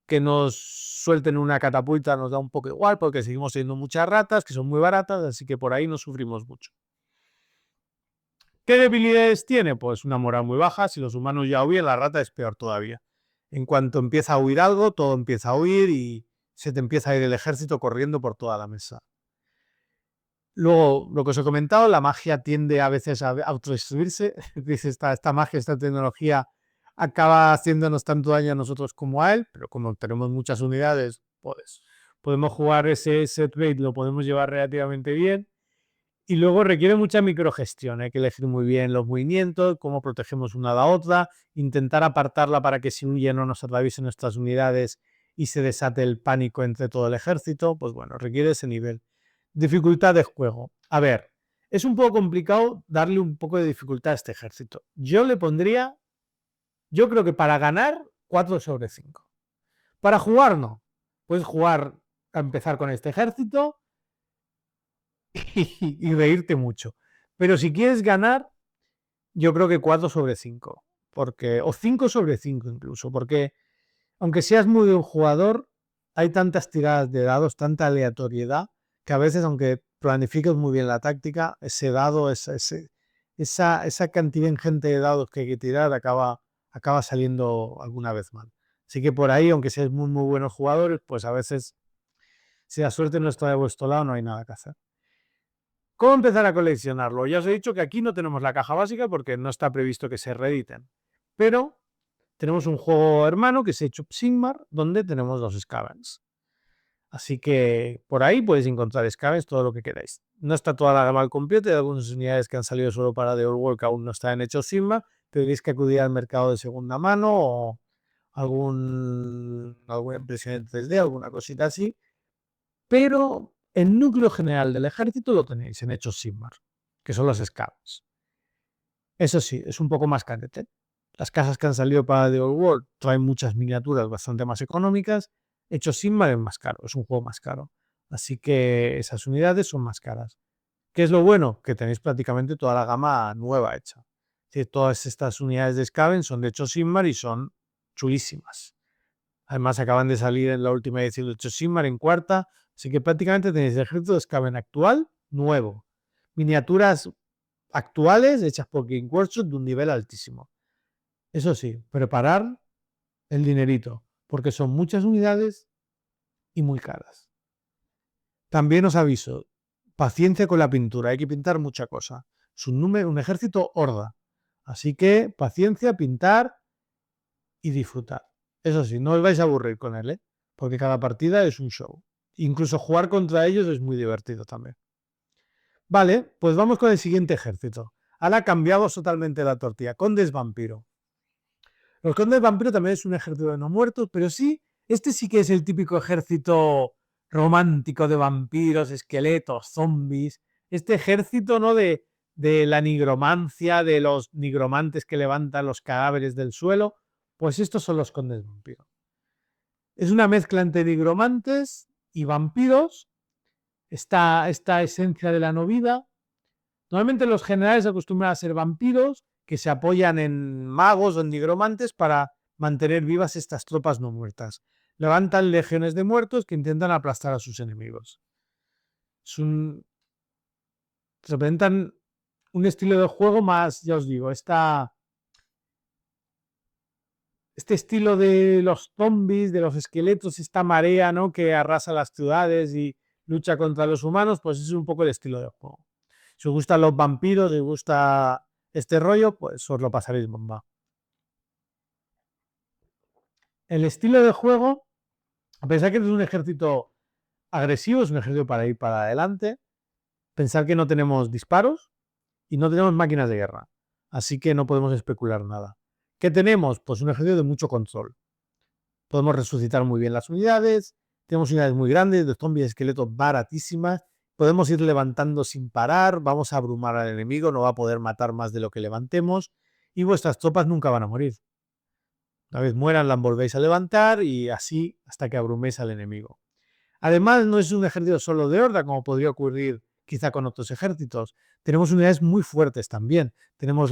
Que nos suelten una catapulta nos da un poco igual porque seguimos teniendo muchas ratas que son muy baratas, así que por ahí no sufrimos mucho. ¿Qué debilidades tiene? Pues una moral muy baja. Si los humanos ya huyen, la rata es peor todavía. En cuanto empieza a huir algo, todo empieza a huir y se te empieza a ir el ejército corriendo por toda la mesa. Luego, lo que os he comentado, la magia tiende a veces a autodestruirse. Dice, esta magia, esta tecnología acaba haciéndonos tanto daño a nosotros como a él, pero como tenemos muchas unidades, pues podemos jugar ese trade, lo podemos llevar relativamente bien. Y luego requiere mucha microgestión, hay que elegir muy bien los movimientos, cómo protegemos una a la otra, intentar apartarla para que si huye no nos atraviesen nuestras unidades y se desate el pánico entre todo el ejército. Pues bueno, requiere ese nivel. Dificultad de juego. A ver, es un poco complicado darle un poco de dificultad a este ejército. Yo le pondría, yo creo que para ganar, 4/5. Para jugar, no. Puedes jugar a empezar con este ejército y reírte mucho. Pero si quieres ganar, yo creo que 4/5. Porque, o 5/5 incluso. Porque aunque seas muy buen jugador, hay tantas tiradas de dados, tanta aleatoriedad, que a veces, aunque planifiques muy bien la táctica, ese dado, esa cantidad ingente de dados que hay que tirar acaba saliendo alguna vez mal. Así que por ahí, aunque seas muy, muy buenos jugadores, pues a veces, si la suerte no está de vuestro lado, no hay nada que hacer. ¿Cómo empezar a coleccionarlo? Ya os he dicho que aquí no tenemos la caja básica porque no está previsto que se reediten. Pero tenemos un juego hermano que es Age of Sigmar, donde tenemos los Scavens. Así que por ahí podéis encontrar Scavens, todo lo que queráis. No está toda la gama al completo, hay algunas unidades que han salido solo para The Old World que aún no están en Age of Sigmar. Tendréis que acudir al mercado de segunda mano o alguna impresión en 3D, alguna cosita así. Pero el núcleo general del ejército lo tenéis en Age of Sigmar, que son los Scavens. Eso sí, es un poco más carete. Las casas que han salido para The Old World traen muchas miniaturas bastante más económicas. Hecho Sigmar es más caro, es un juego más caro. Así que esas unidades son más caras. ¿Qué es lo bueno? Que tenéis prácticamente toda la gama nueva hecha. Es decir, todas estas unidades de Skaven son de Hecho Sigmar y son chulísimas. Además, acaban de salir en la última edición de Hecho Sigmar, en cuarta. Así que prácticamente tenéis el ejército de Skaven actual, nuevo. Miniaturas actuales hechas por Game Workshop de un nivel altísimo. Eso sí, preparar el dinerito, porque son muchas unidades y muy caras. También os aviso, paciencia con la pintura, hay que pintar mucha cosa. Es un ejército horda. Así que paciencia, pintar y disfrutar. Eso sí, no os vais a aburrir con él, porque cada partida es un show. Incluso jugar contra ellos es muy divertido también. Vale, pues vamos con el siguiente ejército. Ahora cambiamos totalmente la tortilla. Condes vampiro. Los condes vampiro también es un ejército de no muertos, pero sí, este sí que es el típico ejército romántico de vampiros, esqueletos, zombies. Este ejército, ¿no? De la nigromancia, de los nigromantes que levantan los cadáveres del suelo. Pues estos son los condes vampiro. Es una mezcla entre nigromantes y vampiros. Esta esencia de la no vida. Normalmente los generales acostumbran a ser vampiros que se apoyan en magos o en nigromantes para mantener vivas estas tropas no muertas. Levantan legiones de muertos que intentan aplastar a sus enemigos. Representan un estilo de juego más, ya os digo, este estilo de los zombies, de los esqueletos, esta marea, ¿no? Que arrasa las ciudades y lucha contra los humanos, pues es un poco el estilo de juego. Si os gustan los vampiros, si os gusta este rollo, pues os lo pasaréis bomba. El estilo de juego, a pesar que es un ejército agresivo, es un ejército para ir para adelante, pensar que no tenemos disparos y no tenemos máquinas de guerra. Así que no podemos especular nada. ¿Qué tenemos? Pues un ejército de mucho control. Podemos resucitar muy bien las unidades, tenemos unidades muy grandes, de zombies y esqueletos baratísimas, podemos ir levantando sin parar, vamos a abrumar al enemigo, no va a poder matar más de lo que levantemos y vuestras tropas nunca van a morir. Una vez mueran, las volvéis a levantar y así hasta que abruméis al enemigo. Además, no es un ejército solo de horda, como podría ocurrir quizá con otros ejércitos. Tenemos unidades muy fuertes también. Tenemos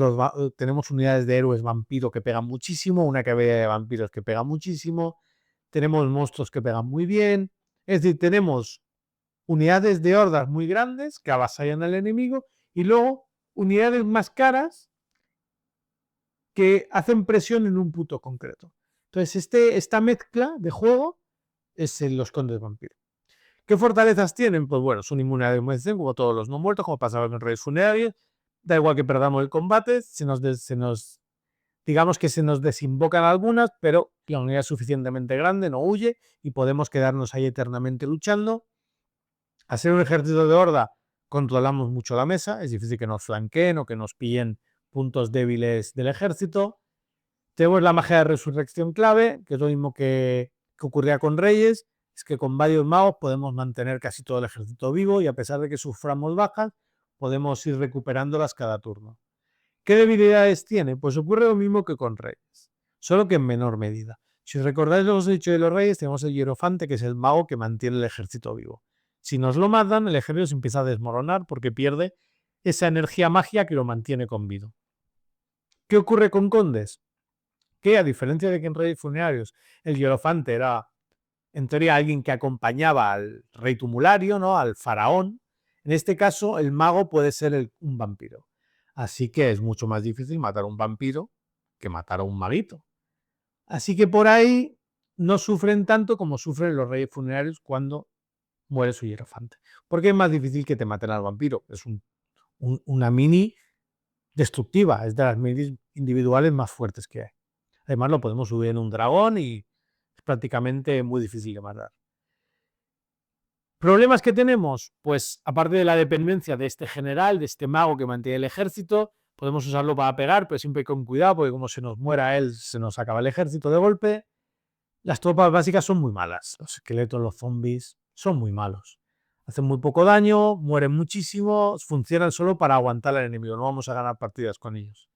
unidades de héroes vampiro que pegan muchísimo, una caballería de vampiros que pega muchísimo. Tenemos monstruos que pegan muy bien. Es decir, tenemos unidades de hordas muy grandes que avasallan al enemigo y luego unidades más caras que hacen presión en un punto concreto. Entonces, esta mezcla de juego es en los condes vampiros. ¿Qué fortalezas tienen? Pues bueno, son inmunes a la demolición, como todos los no muertos, como pasaba con Reyes Funerarios. Da igual que perdamos el combate, digamos que se nos desinvocan algunas, pero la unidad es suficientemente grande, no huye y podemos quedarnos ahí eternamente luchando. Al ser un ejército de horda, controlamos mucho la mesa, es difícil que nos flanqueen o que nos pillen puntos débiles del ejército. Tenemos la magia de resurrección clave, que es lo mismo que ocurría con Reyes, es que con varios magos podemos mantener casi todo el ejército vivo y a pesar de que suframos bajas, podemos ir recuperándolas cada turno. ¿Qué debilidades tiene? Pues ocurre lo mismo que con Reyes, solo que en menor medida. Si os recordáis lo que os he dicho de los Reyes, tenemos el Hierofante, que es el mago que mantiene el ejército vivo. Si nos lo matan, el ejército se empieza a desmoronar porque pierde esa energía magia que lo mantiene con vida. ¿Qué ocurre con Condes? Que a diferencia de que en Reyes Funerarios el Hierofante era, en teoría, alguien que acompañaba al rey tumulario, ¿no? Al faraón, en este caso el mago puede ser un vampiro. Así que es mucho más difícil matar a un vampiro que matar a un maguito. Así que por ahí no sufren tanto como sufren los Reyes Funerarios cuando muere su Hierofante. Porque es más difícil que te maten al vampiro. Es una mini destructiva, es de las minis individuales más fuertes que hay. Además lo podemos subir en un dragón y es prácticamente muy difícil de matar. ¿Problemas que tenemos? Pues aparte de la dependencia de este general, de este mago que mantiene el ejército, podemos usarlo para pegar, pero siempre con cuidado, porque como se nos muera él, se nos acaba el ejército de golpe. Las tropas básicas son muy malas. Los esqueletos, los zombies, son muy malos. Hacen muy poco daño, mueren muchísimo, funcionan solo para aguantar al enemigo, no vamos a ganar partidas con ellos.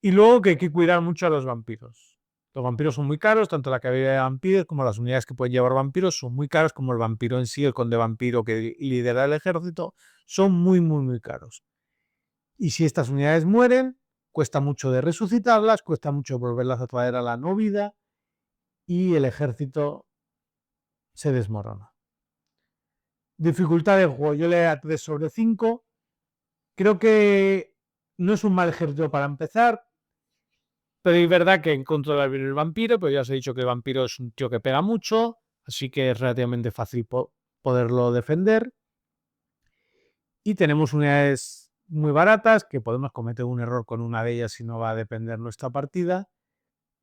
Y luego que hay que cuidar mucho a los vampiros. Los vampiros son muy caros, tanto la caballería de vampiros como las unidades que pueden llevar vampiros son muy caros, como el vampiro en sí, el conde vampiro que lidera el ejército, son muy caros. Y si estas unidades mueren, cuesta mucho de resucitarlas, cuesta mucho volverlas a traer a la no vida y el ejército se desmorona. Dificultad del juego, yo le daría 3 sobre 5. Creo que no es un mal ejército para empezar. Pero es verdad que controlar bien el vampiro, pero ya os he dicho que el vampiro es un tío que pega mucho, así que es relativamente fácil poderlo defender. Y tenemos unidades muy baratas, que podemos cometer un error con una de ellas si no va a depender nuestra partida.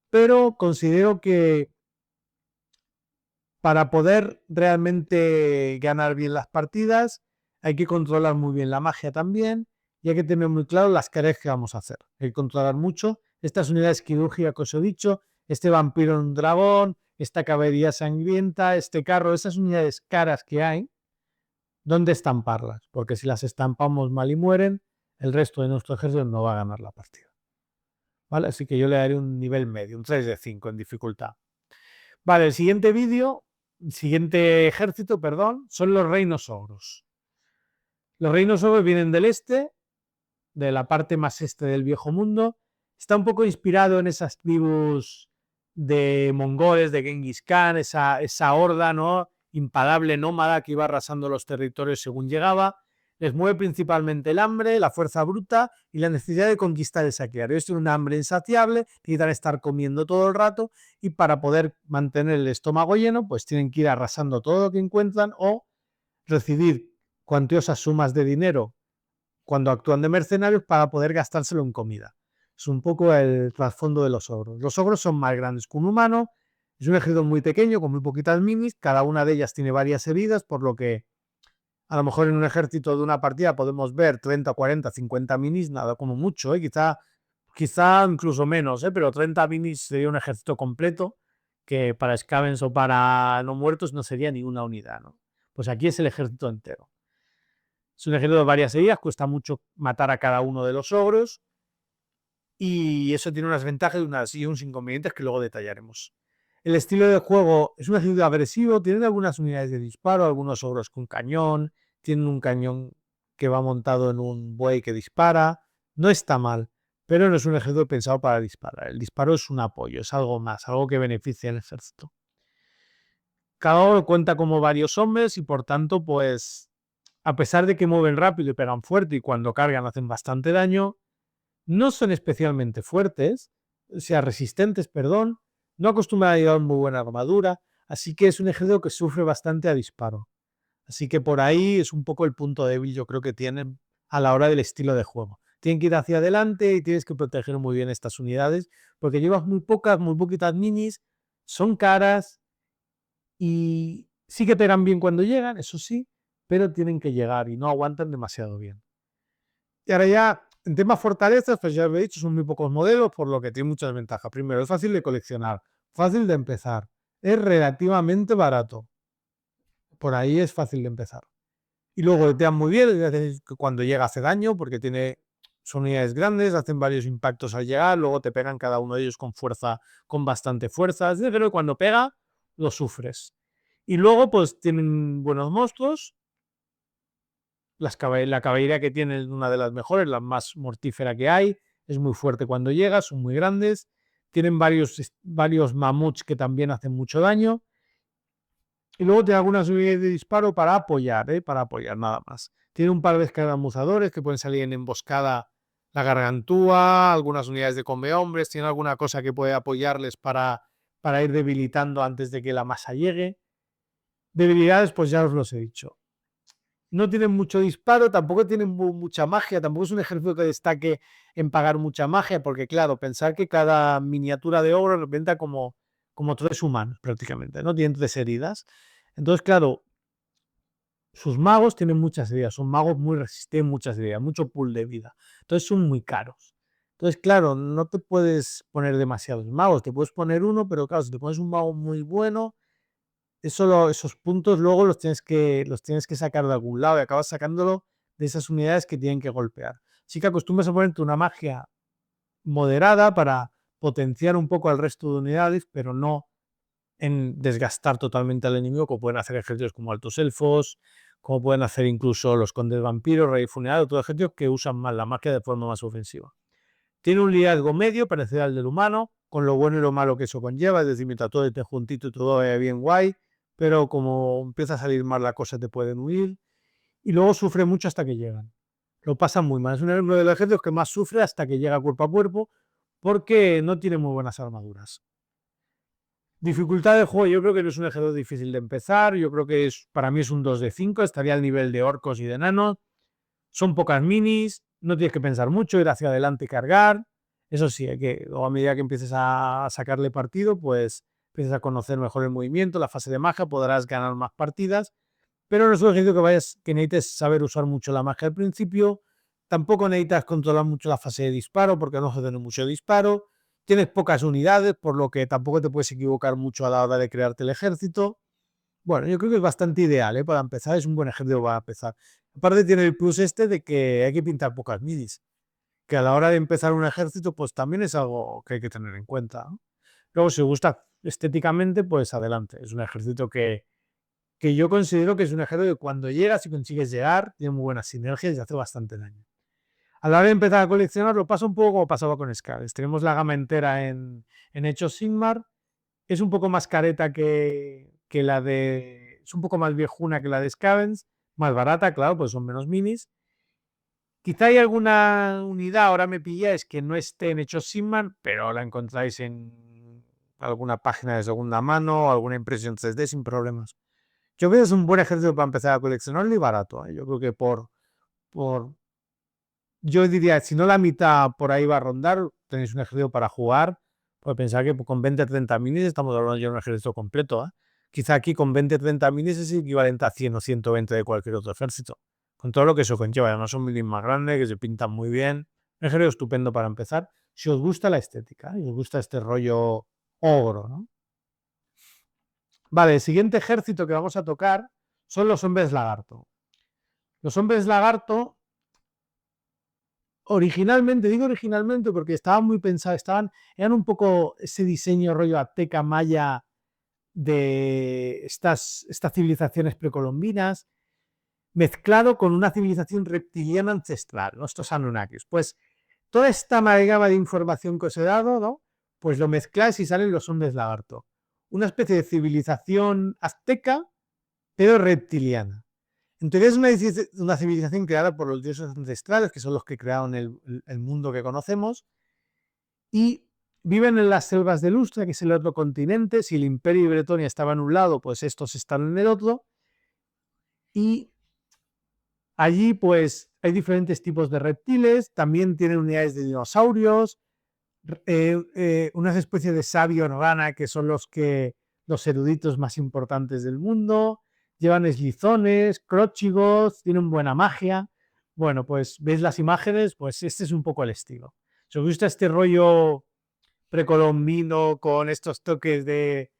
Pero considero que para poder realmente ganar bien las partidas, hay que controlar muy bien la magia también, y hay que tener muy claro las tareas que vamos a hacer. Hay que controlar mucho estas unidades quirúrgicas que os he dicho, este vampiro en un dragón, esta caballería sangrienta, este carro, esas unidades caras que hay, ¿dónde estamparlas? Porque si las estampamos mal y mueren, el resto de nuestro ejército no va a ganar la partida. ¿Vale? Así que yo le daré un nivel medio, un 3 de 5 en dificultad. Vale, el siguiente ejército, perdón, son los reinos ogros. Los reinos ogros vienen del este, de la parte más este del viejo mundo. Está un poco inspirado en esas tribus de mongoles, de Genghis Khan, esa horda, ¿no?, imparable, nómada, que iba arrasando los territorios según llegaba. Les mueve principalmente el hambre, la fuerza bruta y la necesidad de conquistar el saquear. Ellos tienen un hambre insaciable, necesitan estar comiendo todo el rato y para poder mantener el estómago lleno, pues tienen que ir arrasando todo lo que encuentran o recibir cuantiosas sumas de dinero cuando actúan de mercenarios para poder gastárselo en comida. Es un poco el trasfondo de los ogros. Los ogros son más grandes que un humano, es un ejército muy pequeño, con muy poquitas minis, cada una de ellas tiene varias heridas, por lo que a lo mejor en un ejército de una partida podemos ver 30, 40, 50 minis, nada como mucho, quizá incluso menos, pero 30 minis sería un ejército completo, que para scavens o para no muertos no sería ni una unidad, ¿no? Pues aquí es el ejército entero. Es un ejército de varias heridas, cuesta mucho matar a cada uno de los ogros y eso tiene unas ventajas y unos inconvenientes que luego detallaremos. El estilo de juego es un ejército agresivo, tienen algunas unidades de disparo, algunos ogros con cañón, tienen un cañón que va montado en un buey que dispara, no está mal, pero no es un ejército pensado para disparar. El disparo es un apoyo, es algo más, algo que beneficia al ejército. Cada ogro cuenta como varios hombres y por tanto, pues, a pesar de que mueven rápido y pegan fuerte y cuando cargan hacen bastante daño, no son especialmente fuertes, o sea, resistentes, perdón, no acostumbran a llevar muy buena armadura, Así que es un ejército que sufre bastante a disparo. Así que por ahí es un poco el punto débil, yo creo que tienen a la hora del estilo de juego. Tienen que ir hacia adelante y tienes que proteger muy bien estas unidades, porque llevas muy poquitas minis, son caras y sí que pegan bien cuando llegan, eso sí, pero tienen que llegar y no aguantan demasiado bien. Y ahora ya, en temas fortalezas, pues ya os he dicho, son muy pocos modelos, por lo que tiene muchas ventajas. Primero, es fácil de coleccionar, fácil de empezar, es relativamente barato. Por ahí es fácil de empezar. Y luego te dan muy bien, cuando llega hace daño, porque son unidades grandes, hacen varios impactos al llegar, luego te pegan cada uno de ellos con fuerza, con bastante fuerza. Es decir, que cuando pega, lo sufres. Y luego, pues tienen buenos monstruos. La caballería que tienen es una de las mejores, la más mortífera que hay. Es muy fuerte cuando llega, son muy grandes. Tienen varios mamuts que también hacen mucho daño. Y luego tiene algunas unidades de disparo para apoyar nada más. Tiene un par de escaramuzadores que pueden salir en emboscada la gargantúa, algunas unidades de come hombres, tiene alguna cosa que puede apoyarles para ir debilitando antes de que la masa llegue. Debilidades, pues ya os los he dicho. No tienen mucho disparo, tampoco tienen mucha magia, tampoco es un ejército que destaque en pagar mucha magia, porque claro, pensar que cada miniatura de ogro representa como 3 humanos prácticamente, ¿no? Tienen 3 heridas. Entonces, claro, sus magos tienen muchas heridas, son magos muy resistentes, muchas heridas, mucho pool de vida. Entonces son muy caros. Entonces, claro, no te puedes poner demasiados magos, te puedes poner uno, pero claro, si te pones un mago muy bueno, esos puntos luego los tienes que sacar de algún lado y acabas sacándolo de esas unidades que tienen que golpear. Así que acostumbras a ponerte una magia moderada para potenciar un poco al resto de unidades, pero no en desgastar totalmente al enemigo, como pueden hacer ejércitos como altos elfos, como pueden hacer incluso los condes vampiros, rey funeral, todos ejércitos que usan más la magia de forma más ofensiva. Tiene un liderazgo medio, parecido al del humano, con lo bueno y lo malo que eso conlleva, es decir, mientras todo esté juntito y todo vaya bien guay, pero como empieza a salir mal la cosa te pueden huir, y luego sufre mucho hasta que llegan. Lo pasan muy mal, es uno de los ejércitos que más sufre hasta que llega cuerpo a cuerpo, porque no tiene muy buenas armaduras. Dificultad de juego, yo creo que no es un ejército difícil de empezar, yo creo que para mí es un 2 de 5, estaría al nivel de orcos y de enanos. Son pocas minis, no tienes que pensar mucho, ir hacia adelante y cargar. Eso sí, a medida que empieces a sacarle partido, pues empiezas a conocer mejor el movimiento, la fase de magia, podrás ganar más partidas, pero no es un ejército que necesites saber usar mucho la magia al principio. Tampoco necesitas controlar mucho la fase de disparo, porque no tener mucho disparo. Tienes pocas unidades, por lo que tampoco te puedes equivocar mucho a la hora de crearte el ejército. Bueno, yo creo que es bastante ideal, para empezar, es un buen ejército para empezar. Aparte tiene el plus este de que hay que pintar pocas midis, que a la hora de empezar un ejército, pues también es algo que hay que tener en cuenta, ¿no? Luego, si os gusta estéticamente, pues adelante. Es un ejército que yo considero que es un ejército que cuando llegas y consigues llegar, tiene muy buenas sinergias y hace bastante daño. A la hora de empezar a coleccionar, lo pasa un poco como pasaba con Scales. Tenemos la gama entera en Hechos Sigmar. Es un poco más careta que la de. Es un poco más viejuna que la de Scavens. Más barata, claro, pues son menos minis. Quizá hay alguna unidad, ahora me pilláis, que no esté en Hechos Sigmar, pero la encontráis en alguna página de segunda mano o alguna impresión 3D sin problemas. Yo creo que es un buen ejército para empezar a coleccionarlo y barato, ¿eh? Yo creo que por yo diría, si no la mitad por ahí va a rondar, tenéis un ejército para jugar. Pues pensar que con 20-30 minis estamos hablando ya de un ejército completo, ¿eh? Quizá aquí con 20-30 minis es equivalente a 100 o 120 de cualquier otro ejército. Con todo lo que eso conlleva. Además son minis más grandes, que se pintan muy bien. Un ejército estupendo para empezar. Si os gusta la estética, y os gusta este rollo ogro, ¿no? Vale, el siguiente ejército que vamos a tocar son los hombres lagarto. Los hombres lagarto originalmente, digo originalmente porque estaban muy pensados, eran un poco ese diseño rollo azteca maya de estas civilizaciones precolombinas, mezclado con una civilización reptiliana ancestral, ¿no? Estos Anunnakis. Pues toda esta amalgama de información que os he dado, ¿no? Pues lo mezcláis y salen los hombres lagarto. Una especie de civilización azteca, pero reptiliana. En teoría es una civilización creada por los dioses ancestrales, que son los que crearon el mundo que conocemos, y Viven en las selvas de Lustra, que es el otro continente. Si el Imperio de Bretonia estaba en un lado, pues estos están en el otro. Y allí pues hay diferentes tipos de reptiles, también tienen unidades de dinosaurios, unas especies de sabio rana que son los eruditos más importantes del mundo, llevan eslizones, cróchigos, tienen buena magia. Bueno, pues veis las imágenes, pues este es un poco el estilo. Si os gusta este rollo precolombino con estos toques de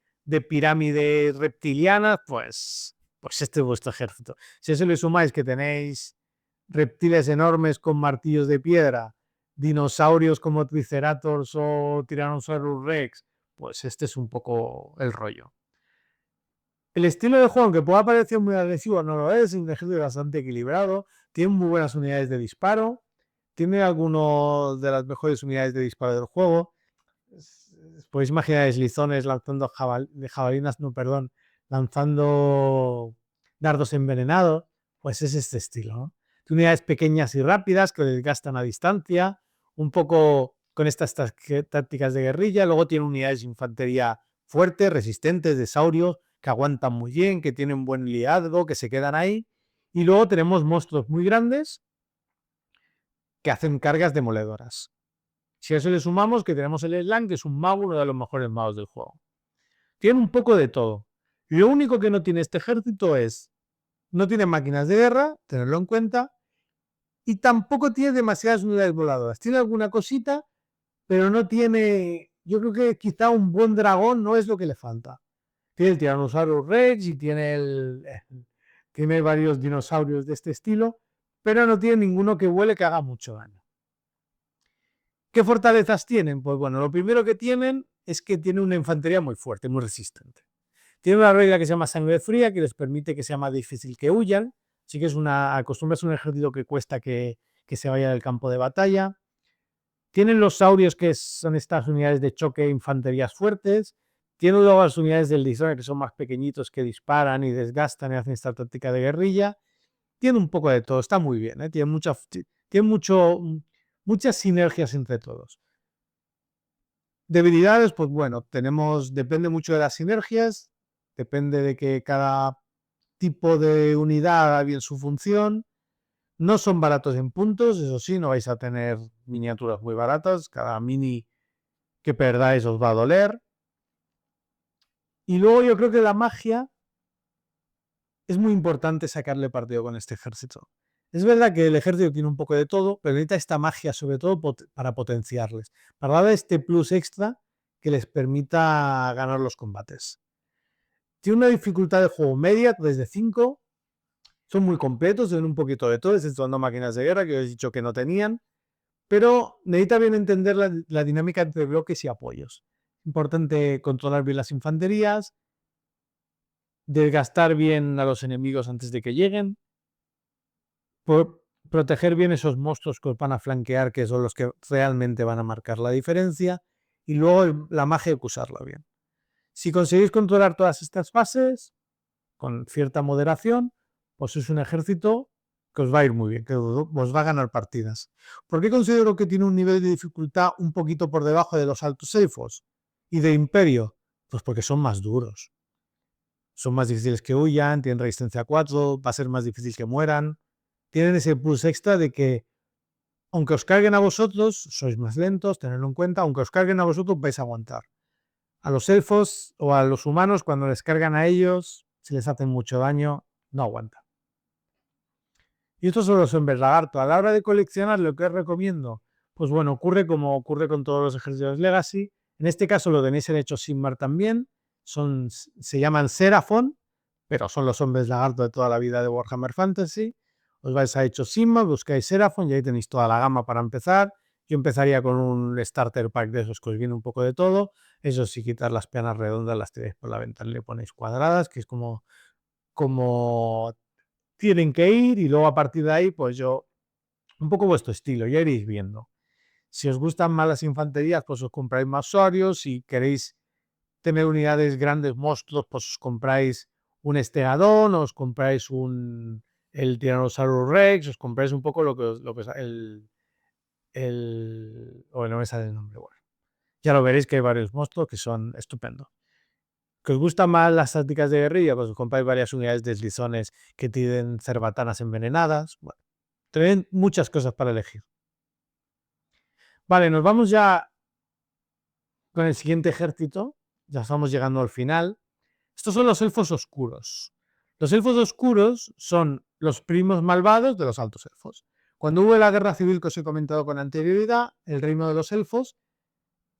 pirámide reptiliana, pues este es vuestro ejército. Si a eso le sumáis que tenéis reptiles enormes con martillos de piedra, dinosaurios como Triceratops o Tyrannosaurus Rex, pues este es un poco el rollo. El estilo de juego, aunque pueda parecer muy agresivo, no lo es un ejército bastante equilibrado, tiene muy buenas unidades de disparo, tiene algunas de las mejores unidades de disparo del juego. Podéis imaginar eslizones lanzando jabalinas, no, perdón, lanzando dardos envenenados, pues es este estilo, ¿no? Unidades pequeñas y rápidas que desgastan a distancia, un poco con estas tácticas de guerrilla. Luego tiene unidades de infantería fuertes, resistentes, de saurios, que aguantan muy bien, que tienen buen liderazgo, que se quedan ahí. Y luego tenemos monstruos muy grandes que hacen cargas demoledoras. Si a eso le sumamos que tenemos el Slang, que es un mago, uno de los mejores magos del juego. Tiene un poco de todo. Lo único que no tiene este ejército no tiene máquinas de guerra, tenerlo en cuenta, y tampoco tiene demasiadas unidades voladoras. Tiene alguna cosita, pero no tiene, yo creo que quizá un buen dragón no es lo que le falta. Tiene el Tyrannosaurus Rex y tiene varios dinosaurios de este estilo, pero no tiene ninguno que vuele que haga mucho daño. ¿Qué fortalezas tienen? Pues bueno, lo primero que tienen es que tiene una infantería muy fuerte, muy resistente. Tiene una regla que se llama sangre fría, que les permite que sea más difícil que huyan. Así que acostumbras a un ejército que cuesta que se vaya del campo de batalla. Tienen los saurios, que son estas unidades de choque e infanterías fuertes. Tienen luego las unidades del Dishonored, que son más pequeñitos, que disparan y desgastan y hacen esta táctica de guerrilla. Tiene un poco de todo, está muy bien, ¿eh? Tiene muchas sinergias entre todos. Debilidades, pues bueno, depende mucho de las sinergias, depende de que cada tipo de unidad haga bien su función. No son baratos en puntos, eso sí, no vais a tener miniaturas muy baratas, cada mini que perdáis os va a doler. Y luego yo creo que la magia es muy importante sacarle partido con este ejército. Es verdad que el ejército tiene un poco de todo, pero necesita esta magia sobre todo para potenciarles, para dar este plus extra que les permita ganar los combates. Tiene una dificultad de juego media, desde 5. Son muy completos, tienen un poquito de todo, exceptuando máquinas de guerra, que os he dicho que no tenían. Pero necesita bien entender la dinámica entre bloques y apoyos. Importante controlar bien las infanterías, desgastar bien a los enemigos antes de que lleguen, proteger bien esos monstruos que os van a flanquear, que son los que realmente van a marcar la diferencia, y luego la magia hay que usarla bien. Si conseguís controlar todas estas fases, con cierta moderación, pues es un ejército que os va a ir muy bien, que os va a ganar partidas. ¿Por qué considero que tiene un nivel de dificultad un poquito por debajo de los altos elfos y de Imperio? Pues porque son más duros. Son más difíciles que huyan, tienen resistencia a 4, va a ser más difícil que mueran. Tienen ese plus extra de que, aunque os carguen a vosotros, sois más lentos, tenedlo en cuenta, aunque os carguen a vosotros vais a aguantar. A los elfos o a los humanos, cuando les cargan a ellos, si les hacen mucho daño, no aguantan. Y estos son los hombres lagarto. A la hora de coleccionar, lo que os recomiendo, pues bueno, ocurre como ocurre con todos los ejércitos Legacy. En este caso lo tenéis en Hecho Sigmar también. Se llaman Seraphon, pero son los hombres lagarto de toda la vida de Warhammer Fantasy. Os vais a Hecho Sigmar, buscáis Seraphon y ahí tenéis toda la gama para empezar. Yo empezaría con un starter pack de esos que os viene un poco de todo. Eso sí, quitar las peanas redondas, las tiráis por la ventana y le ponéis cuadradas, que es como tienen que ir, y luego a partir de ahí, pues un poco vuestro estilo, ya iréis viendo. Si os gustan más las infanterías, pues os compráis más saurios. Si queréis tener unidades grandes, monstruos, pues os compráis un Estegadón, os compráis el Tyrannosaurus Rex, os compráis un poco lo que no me sale el nombre, bueno. Ya lo veréis que hay varios monstruos que son estupendos. ¿Que os gustan más las tácticas de guerrilla? Pues os compráis varias unidades de deslizones que tienen cerbatanas envenenadas. Bueno, tenéis muchas cosas para elegir. Vale, nos vamos ya con el siguiente ejército. Ya estamos llegando al final. Estos son los elfos oscuros. Los elfos oscuros son los primos malvados de los altos elfos. Cuando hubo la guerra civil que os he comentado con anterioridad, el reino de los elfos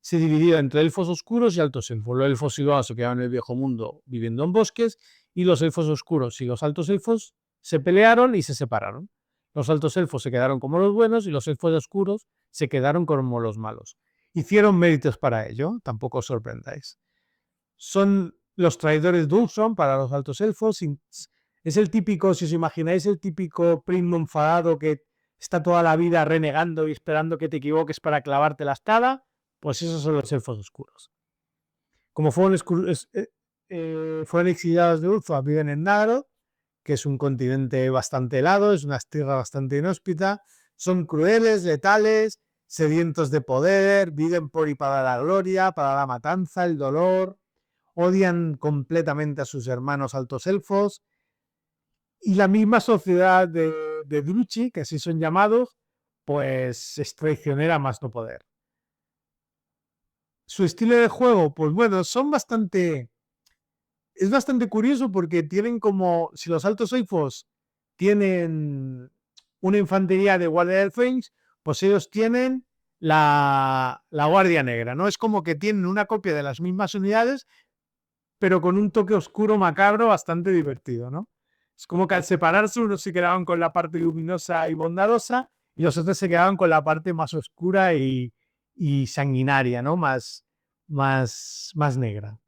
se dividió entre elfos oscuros y altos elfos. Los elfos siluados se quedaban en el viejo mundo viviendo en bosques y los elfos oscuros y los altos elfos se pelearon y se separaron. Los altos elfos se quedaron como los buenos y los elfos oscuros se quedaron como los malos. Hicieron méritos para ello, tampoco os sorprendáis. Son los traidores de Ulfson para los altos elfos. Es el típico, si os imagináis, el típico primo enfadado que está toda la vida renegando y esperando que te equivoques para clavarte la espada. Pues esos son los elfos oscuros. Como fueron exiliados de Ulfson, viven en Nagro, que es un continente bastante helado, es una tierra bastante inhóspita. Son crueles, letales, sedientos de poder, viven por y para la gloria, para la matanza, el dolor. Odian completamente a sus hermanos altos elfos. Y la misma sociedad de Druchi, que así son llamados, pues es traicionera más no poder. Su estilo de juego, pues bueno, es bastante curioso porque tienen como, si los altos elfos tienen una infantería de guardia del Fénix, pues ellos tienen la guardia negra, ¿no? Es como que tienen una copia de las mismas unidades, pero con un toque oscuro macabro bastante divertido, ¿no? Es como que al separarse unos se quedaban con la parte luminosa y bondadosa y los otros se quedaban con la parte más oscura y sanguinaria, ¿no? Más negra.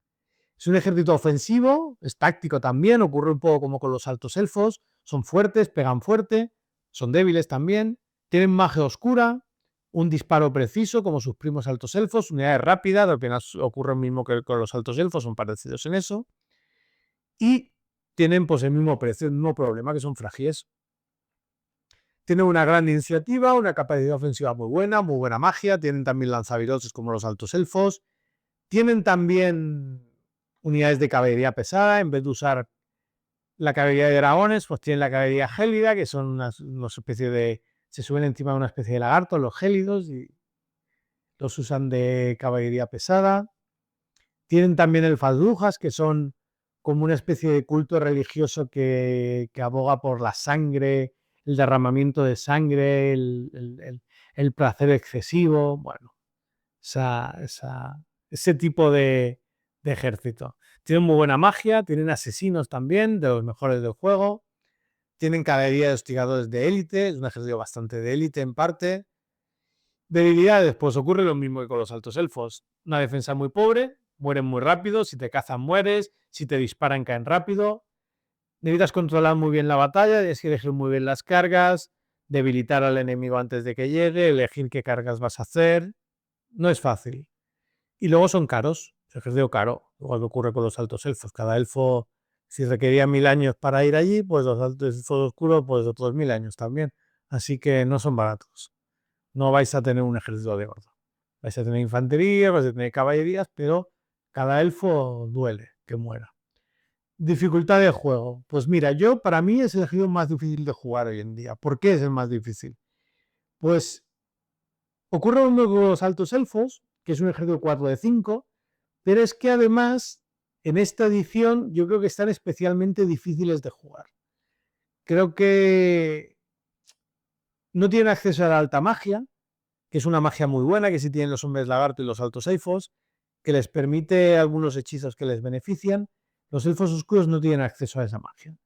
Es un ejército ofensivo, es táctico también, ocurre un poco como con los altos elfos, son fuertes, pegan fuerte, son débiles también, tienen magia oscura, un disparo preciso como sus primos altos elfos, unidades rápidas, apenas ocurre lo mismo que con los altos elfos, son parecidos en eso, y tienen pues el mismo precio, el mismo problema, que son frágiles. Tienen una gran iniciativa, una capacidad ofensiva muy buena magia, tienen también lanzaviroses como los altos elfos, tienen también unidades de caballería pesada, en vez de usar la caballería de dragones, pues tienen la caballería gélida, que son una especie de, se suben encima de una especie de lagartos, los gélidos, y los usan de caballería pesada. Tienen también elfas que son como una especie de culto religioso que aboga por la sangre, el derramamiento de sangre, el placer excesivo, bueno, ese tipo de ejército. Tienen muy buena magia, tienen asesinos también, de los mejores del juego. Tienen caballería de hostigadores de élite, es un ejército bastante de élite en parte. Debilidades, pues ocurre lo mismo que con los altos elfos. Una defensa muy pobre, mueren muy rápido, si te cazan mueres, si te disparan caen rápido. Necesitas controlar muy bien la batalla, tienes que elegir muy bien las cargas, debilitar al enemigo antes de que llegue, elegir qué cargas vas a hacer. No es fácil. Y luego son caros, es un ejército caro, igual que ocurre con los altos elfos. Cada elfo, si requería 1000 años para ir allí, pues los altos elfos oscuros, pues otros 1000 años también. Así que no son baratos. No vais a tener un ejército de gordo. Vais a tener infantería, vais a tener caballerías, pero cada elfo duele que muera. Dificultad de juego. Pues mira, para mí es el ejército más difícil de jugar hoy en día. ¿Por qué es el más difícil? Pues ocurre lo mismo con los altos elfos, que es un ejército 4 de 5, pero es que además en esta edición yo creo que están especialmente difíciles de jugar. Creo que no tienen acceso a la alta magia, que es una magia muy buena, que sí tienen los hombres lagarto y los altos elfos, que les permite algunos hechizos que les benefician. Los elfos oscuros no tienen acceso a esa magia.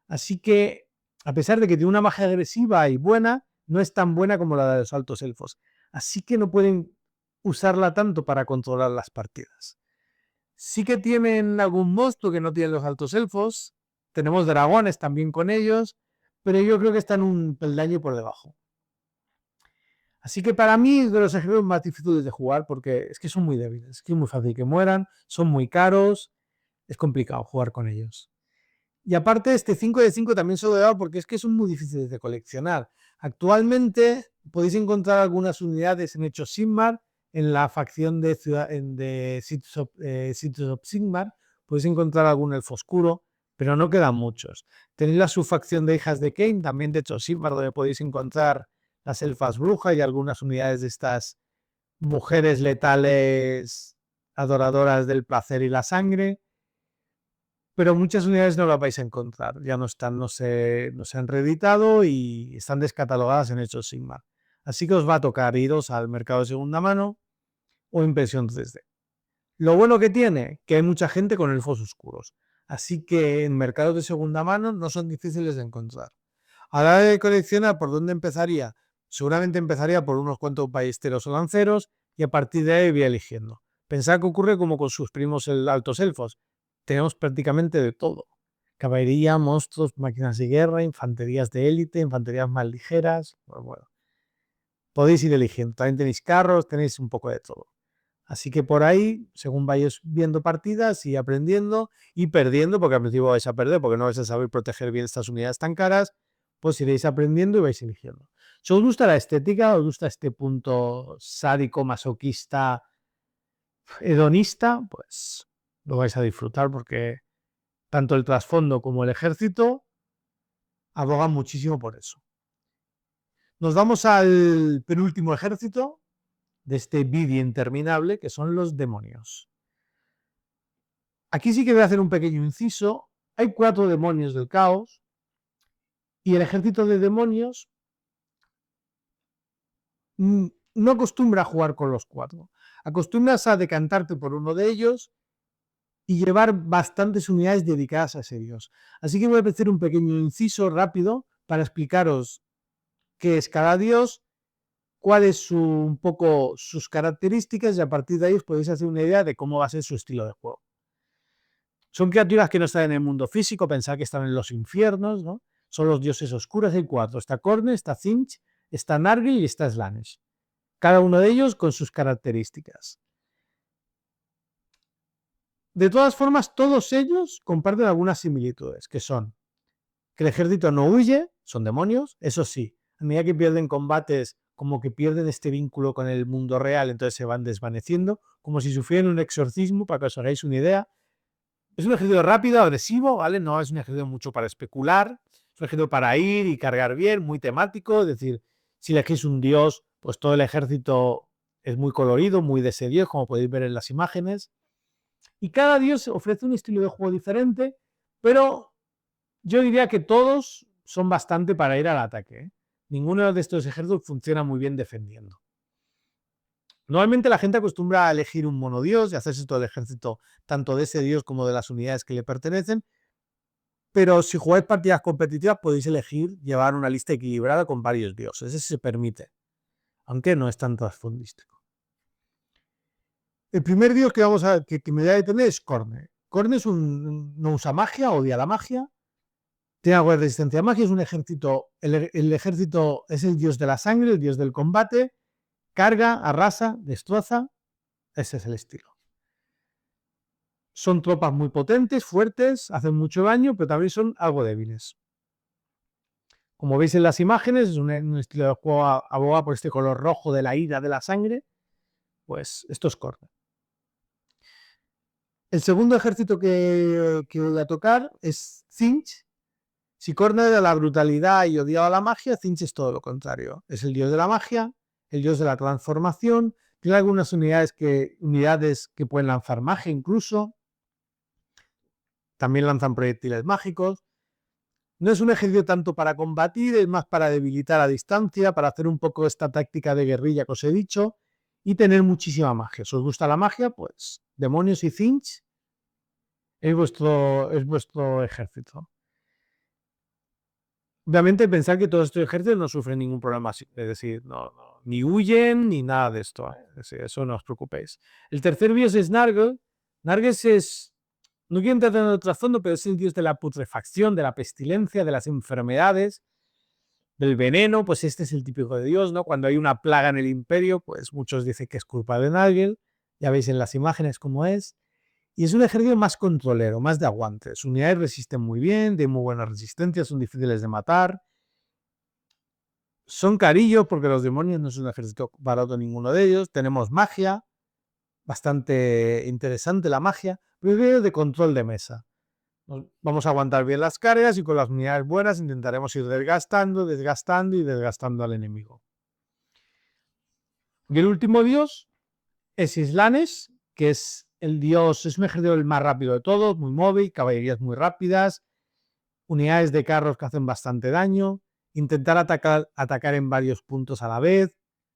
Así que, a pesar de que tiene una magia agresiva y buena, no es tan buena como la de los altos elfos. Así que no pueden usarla tanto para controlar las partidas. Sí que tienen algún monstruo que no tienen los altos elfos. Tenemos dragones también con ellos, pero yo creo que están un peldaño por debajo. Así que para mí es de los ejércitos más difíciles de jugar porque es que son muy débiles, es que es muy fácil que mueran, son muy caros, es complicado jugar con ellos. Y aparte este 5 de 5 también se lo he dado porque es que son muy difíciles de coleccionar. Actualmente podéis encontrar algunas unidades en Hecho Sigmar en la facción de, Cities of Sigmar, podéis encontrar algún elfo oscuro, pero no quedan muchos. Tenéis la subfacción de Hijas de Cain, también de hecho Sigmar, donde podéis encontrar las elfas brujas y algunas unidades de estas mujeres letales adoradoras del placer y la sangre, pero muchas unidades no las vais a encontrar, ya no están, no se han reeditado y están descatalogadas en Age of Sigmar. Así que os va a tocar iros al mercado de segunda mano o impresión 3D. Lo bueno que tiene, que hay mucha gente con elfos oscuros, así que en mercados de segunda mano no son difíciles de encontrar. A la hora de coleccionar, ¿por dónde empezaría? Seguramente empezaría por unos cuantos ballesteros o lanceros y a partir de ahí voy eligiendo. Pensad que ocurre como con sus primos altos elfos. Tenemos prácticamente de todo. Caballería, monstruos, máquinas de guerra, infanterías de élite, infanterías más ligeras. Bueno, podéis ir eligiendo. También tenéis carros, tenéis un poco de todo. Así que por ahí, según vayáis viendo partidas y aprendiendo y perdiendo, porque al principio vais a perder porque no vais a saber proteger bien estas unidades tan caras, pues iréis aprendiendo y vais eligiendo. Si os gusta la estética, os gusta este punto sádico, masoquista, hedonista, pues lo vais a disfrutar porque tanto el trasfondo como el ejército abogan muchísimo por eso. Nos vamos al penúltimo ejército de este vídeo interminable, que son los demonios. Aquí sí que voy a hacer un pequeño inciso. Hay 4 demonios del caos y el ejército de demonios no acostumbra a jugar con los 4. Acostumbras a decantarte por uno de ellos y llevar bastantes unidades dedicadas a ese dios. Así que voy a hacer un pequeño inciso rápido para explicaros qué es cada dios, cuáles son un poco sus características y a partir de ahí os podéis hacer una idea de cómo va a ser su estilo de juego. Son criaturas que no están en el mundo físico, pensad que están en los infiernos, ¿no? Son los dioses oscuros, hay 4. Está Khorne, está Tzeentch, está Nárgil y está Slaanesh. Cada uno de ellos con sus características. De todas formas, todos ellos comparten algunas similitudes, que son que el ejército no huye, son demonios, eso sí, a medida que pierden combates, como que pierden este vínculo con el mundo real, entonces se van desvaneciendo, como si sufrieran un exorcismo, para que os hagáis una idea. Es un ejército rápido, agresivo, ¿vale? No es un ejército mucho para especular, es un ejército para ir y cargar bien, muy temático, es decir, si elegís un dios, pues todo el ejército es muy colorido, muy de ese dios, como podéis ver en las imágenes. Y cada dios ofrece un estilo de juego diferente, pero yo diría que todos son bastante para ir al ataque, ¿eh? Ninguno de estos ejércitos funciona muy bien defendiendo. Normalmente la gente acostumbra a elegir un monodios y hacerse todo el ejército, tanto de ese dios como de las unidades que le pertenecen, pero si jugáis partidas competitivas podéis elegir llevar una lista equilibrada con varios dioses, ese se permite, aunque no es tan trasfondístico. El primer dios que vamos a que me voy a detener es Khorne. Khorne no usa magia, odia la magia, tiene algo de resistencia a magia, es un ejército, el ejército es el dios de la sangre, el dios del combate, carga, arrasa, destroza, ese es el estilo. Son tropas muy potentes, fuertes, hacen mucho daño, pero también son algo débiles. Como veis en las imágenes, es un estilo de juego aboga por este color rojo de la ira, de la sangre, pues esto es Khorne. El segundo ejército que voy a tocar es Tzeentch. Si Khorne era la brutalidad y odiaba la magia, Tzeentch es todo lo contrario. Es el dios de la magia, el dios de la transformación, tiene algunas unidades que pueden lanzar magia incluso, también lanzan proyectiles mágicos. No es un ejército tanto para combatir, es más para debilitar a distancia, para hacer un poco esta táctica de guerrilla que os he dicho y tener muchísima magia. Si os gusta la magia, pues demonios y Tzeentch es vuestro ejército. Obviamente pensar que todos estos ejércitos no sufren ningún problema, es decir, ni huyen ni nada de esto, ¿eh? Es decir, eso no os preocupéis. El tercer dios es Nárgil. Nárgil es, no quiero entrar en el trasfondo, pero es el dios de la putrefacción, de la pestilencia, de las enfermedades, del veneno, pues este es el típico de dios, ¿no? Cuando hay una plaga en el imperio, pues muchos dicen que es culpa de Nárgil, ya veis en las imágenes cómo es. Y es un ejército más controlero, más de aguante. Sus unidades resisten muy bien, de muy buena resistencia, son difíciles de matar. Son carillos porque los demonios no es un ejército barato ninguno de ellos. Tenemos magia, bastante interesante la magia, pero de control de mesa. Vamos a aguantar bien las cargas y con las unidades buenas intentaremos ir desgastando, desgastando y desgastando al enemigo. Y el último dios es Islanes, que es el dios, es un ejército el más rápido de todos, muy móvil, caballerías muy rápidas, unidades de carros que hacen bastante daño, intentar atacar en varios puntos a la vez.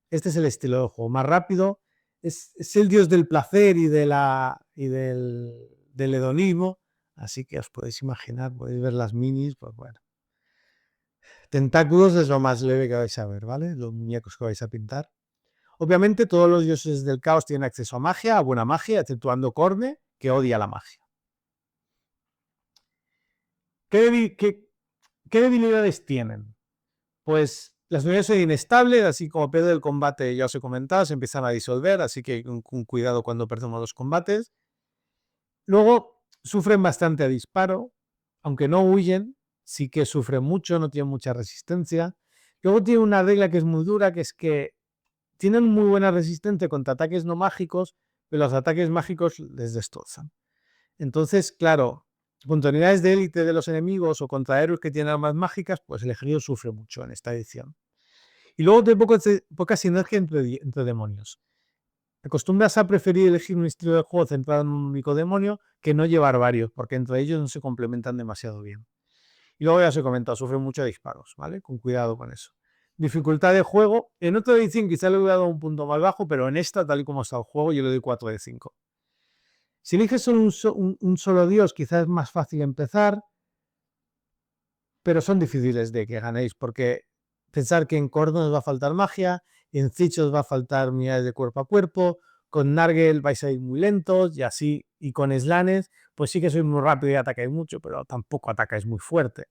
Este es el estilo de juego más rápido. Es el dios del placer y, del hedonismo. Así que os podéis imaginar, podéis ver las minis, pues bueno. Tentáculos es lo más leve que vais a ver, ¿vale? Los muñecos que vais a pintar. Obviamente todos los dioses del caos tienen acceso a magia, a buena magia, exceptuando Corne, que odia la magia. ¿Qué debilidades tienen? Pues las unidades son inestables, así como pierde el combate, ya os he comentado, se empiezan a disolver, así que con cuidado cuando perdemos los combates. Luego sufren bastante a disparo, aunque no huyen, sí que sufren mucho, no tienen mucha resistencia. Luego tiene una regla que es muy dura, que es que tienen muy buena resistencia contra ataques no mágicos, pero los ataques mágicos les destrozan. Entonces, claro, contra unidades de élite de los enemigos o contra héroes que tienen armas mágicas, pues el ejército sufre mucho en esta edición. Y luego tiene poca sinergia entre demonios. Te acostumbras a preferir elegir un estilo de juego centrado en un único demonio que no llevar varios, porque entre ellos no se complementan demasiado bien. Y luego ya os he comentado, sufren mucho disparos, ¿vale? Con cuidado con eso. Dificultad de juego. En otra edición quizá le hubiera dado un punto más bajo, pero en esta, tal y como está el juego, yo le doy 4 de 5. Si eliges solo un solo dios, quizás es más fácil empezar, pero son difíciles de que ganéis, porque pensar que en Corno os va a faltar magia, en Zich os va a faltar unidades de cuerpo a cuerpo, con Nargel vais a ir muy lentos y así, y con Slanes, pues sí que sois muy rápido y atacáis mucho, pero tampoco atacáis muy fuerte.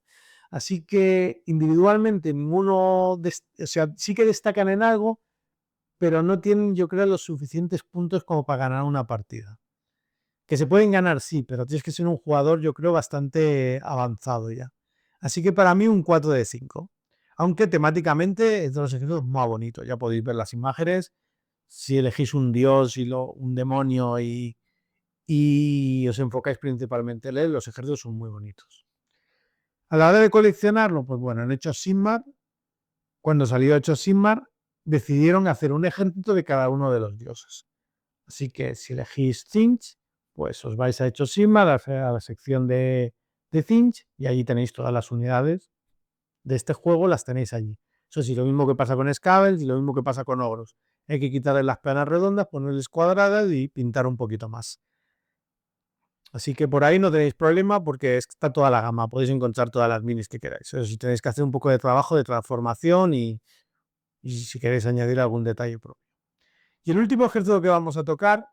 Así que individualmente ninguno, o sea, sí que destacan en algo, pero no tienen, yo creo, los suficientes puntos como para ganar una partida. Que se pueden ganar, sí, pero tienes que ser un jugador, yo creo, bastante avanzado ya. Así que para mí un 4 de 5. Aunque temáticamente es de los ejemplos más bonitos. Ya podéis ver las imágenes. Si elegís un dios y un demonio y os enfocáis principalmente en él, los ejércitos son muy bonitos. A la hora de coleccionarlo, pues bueno, en Age of Sigmar, cuando salió Age of Sigmar, decidieron hacer un ejército de cada uno de los dioses. Así que si elegís Tzeentch, pues os vais a Age of Sigmar, a la sección de Tzeentch, y allí tenéis todas las unidades de este juego, las tenéis allí. Eso sí, lo mismo que pasa con Scavels y lo mismo que pasa con Ogros. Hay que quitarles las peanas redondas, ponerles cuadradas y pintar un poquito más. Así que por ahí no tenéis problema porque está toda la gama, podéis encontrar todas las minis que queráis. Eso sí, tenéis que hacer un poco de trabajo de transformación y si queréis añadir algún detalle propio. Y el último ejército que vamos a tocar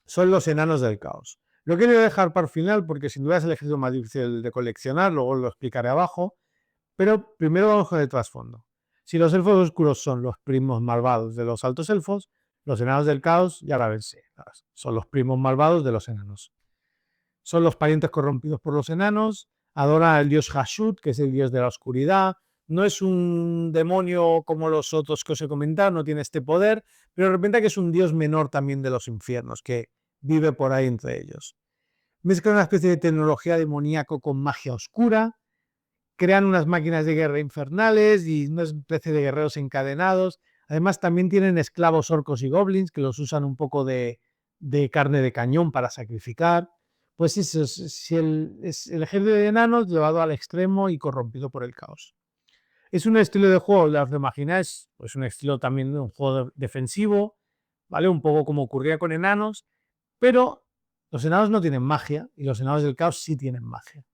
son los enanos del caos. Lo quiero dejar para el final porque sin duda es el ejército más difícil de coleccionar, luego lo explicaré abajo, pero primero vamos con el trasfondo. Si los elfos oscuros son los primos malvados de los altos elfos, los enanos del caos ya la vencé. Son los primos malvados de los enanos. Son los parientes corrompidos por los enanos, adoran al dios Hashut, que es el dios de la oscuridad. No es un demonio como los otros que os he comentado, no tiene este poder, pero de repente que es un dios menor también de los infiernos, que vive por ahí entre ellos. Mezclan una especie de tecnología demoníaco con magia oscura, crean unas máquinas de guerra infernales y una especie de guerreros encadenados. Además, también tienen esclavos orcos y goblins que los usan un poco de carne de cañón para sacrificar. Pues eso, es el ejército de enanos llevado al extremo y corrompido por el caos. Es un estilo de juego, os lo imagináis, pues un estilo también de un juego defensivo, ¿vale? Un poco como ocurría con enanos, pero los enanos no tienen magia y los enanos del caos sí tienen magia.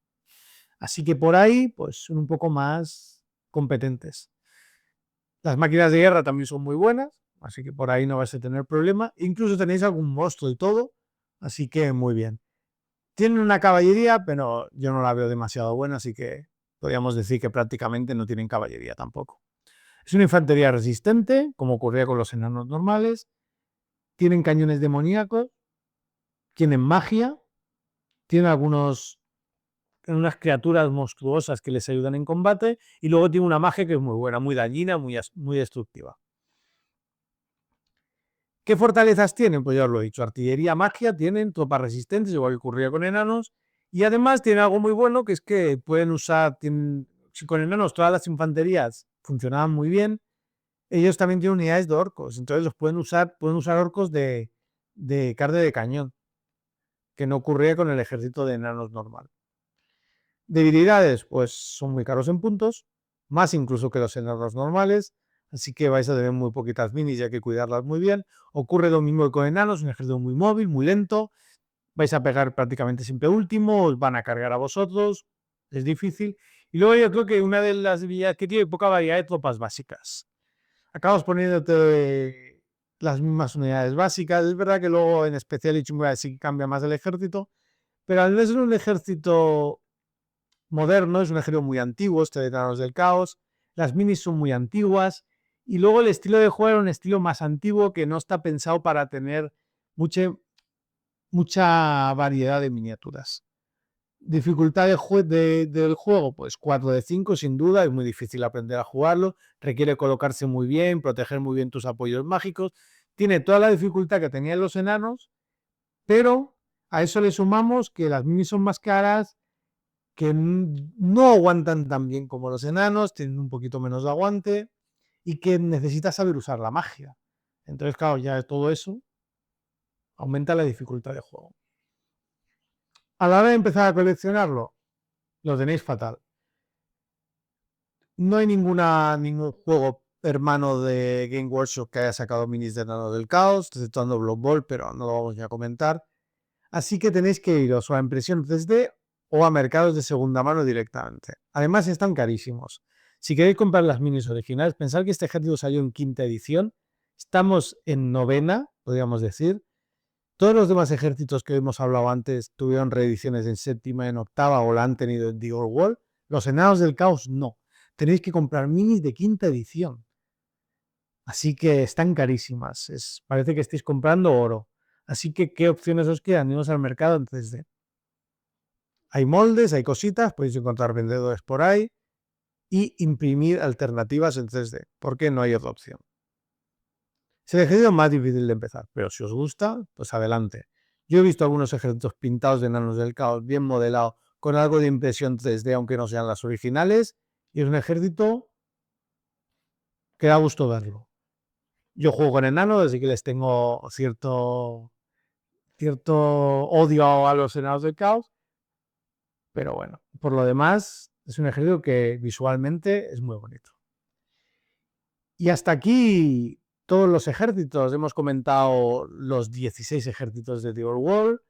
Así que por ahí, pues son un poco más competentes. Las máquinas de guerra también son muy buenas, así que por ahí no vais a tener problema. Incluso tenéis algún monstruo y todo, así que muy bien. Tienen una caballería, pero yo no la veo demasiado buena, así que podríamos decir que prácticamente no tienen caballería tampoco. Es una infantería resistente, como ocurría con los enanos normales. Tienen cañones demoníacos, tienen magia, tienen algunos unas criaturas monstruosas que les ayudan en combate, y luego tiene una magia que es muy buena, muy dañina, muy destructiva. ¿Qué fortalezas tienen? Pues ya os lo he dicho, artillería, magia, tienen tropas resistentes, igual que ocurría con enanos, y además tiene algo muy bueno, que es que pueden usar, si con enanos todas las infanterías funcionaban muy bien, ellos también tienen unidades de orcos, entonces los pueden usar orcos de carne de cañón, que no ocurría con el ejército de enanos normal. Debilidades, pues son muy caros en puntos, más incluso que los enanos normales, así que vais a tener muy poquitas minis y hay que cuidarlas muy bien. Ocurre lo mismo que con enanos, un ejército muy móvil, muy lento, vais a pegar prácticamente siempre último, os van a cargar a vosotros, es difícil. Y luego yo creo que una de las debilidades que tiene, poca variedad de tropas básicas. Acabas poniéndote las mismas unidades básicas, es verdad que luego en especial y chunga sí que cambia más el ejército, pero al no ser un ejército moderno, es un ejército muy antiguo, este de Titanos del Caos, las minis son muy antiguas, y luego el estilo de juego era un estilo más antiguo que no está pensado para tener mucha variedad de miniaturas. Dificultad del juego, pues 4 de 5 sin duda, es muy difícil aprender a jugarlo, requiere colocarse muy bien, proteger muy bien tus apoyos mágicos, tiene toda la dificultad que tenían los enanos, pero a eso le sumamos que las minis son más caras, que no aguantan tan bien como los enanos, tienen un poquito menos de aguante y que necesitas saber usar la magia. Entonces, claro, ya todo eso aumenta la dificultad de juego. A la hora de empezar a coleccionarlo, lo tenéis fatal. No hay ningún juego hermano de Game Workshop que haya sacado minis de Enanos del Caos, exceptuando Blood Bowl, pero no lo vamos a comentar. Así que tenéis que iros o a impresión 3D o a mercados de segunda mano directamente. Además están carísimos. Si queréis comprar las minis originales, pensad que este ejército salió en quinta edición. Estamos en novena, podríamos decir. Todos los demás ejércitos que hemos hablado antes tuvieron reediciones en séptima, en octava o la han tenido en The Old World. Los Enanos del Caos no. Tenéis que comprar minis de quinta edición. Así que están carísimas. Parece que estáis comprando oro. Así que, ¿qué opciones os quedan? Irnos al mercado en 3D. Hay moldes, hay cositas, podéis encontrar vendedores por ahí y imprimir alternativas en 3D, porque no hay otra opción. Es el ejército más difícil de empezar, pero si os gusta, pues adelante. Yo he visto algunos ejércitos pintados de enanos del caos, bien modelados, con algo de impresión 3D, aunque no sean las originales, y es un ejército que da gusto verlo. Yo juego con enanos, así que les tengo cierto odio a los enanos del caos, pero bueno, por lo demás, es un ejército que visualmente es muy bonito. Y hasta aquí todos los ejércitos. Hemos comentado los 16 ejércitos de The Old World.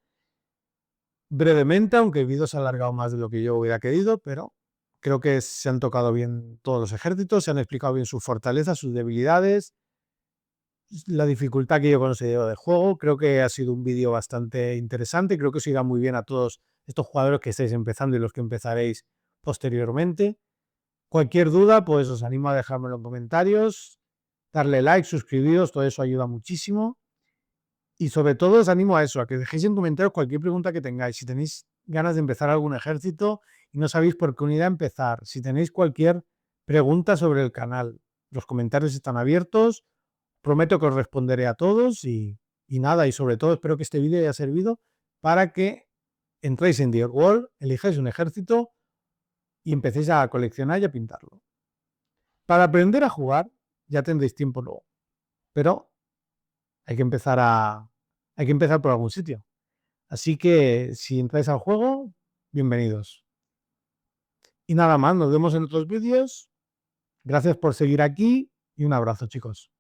Brevemente, aunque el vídeo se ha alargado más de lo que yo hubiera querido, pero creo que se han tocado bien todos los ejércitos, se han explicado bien sus fortalezas, sus debilidades, la dificultad que yo considero del juego. Creo que ha sido un vídeo bastante interesante, creo que os irá muy bien a todos estos jugadores que estáis empezando y los que empezaréis posteriormente. Cualquier duda, pues os animo a dejármelo en comentarios, darle like, suscribiros, todo eso ayuda muchísimo. Y sobre todo os animo a eso, a que dejéis en comentarios cualquier pregunta que tengáis. Si tenéis ganas de empezar algún ejército y no sabéis por qué unidad empezar, si tenéis cualquier pregunta sobre el canal, los comentarios están abiertos. Prometo que os responderé a todos y nada, y sobre todo espero que este vídeo haya servido para que entréis en The Old World, elijáis un ejército y empecéis a coleccionar y a pintarlo. Para aprender a jugar ya tendréis tiempo luego, pero hay que empezar por algún sitio. Así que si entráis al juego, bienvenidos. Y nada más, nos vemos en otros vídeos. Gracias por seguir aquí y un abrazo, chicos.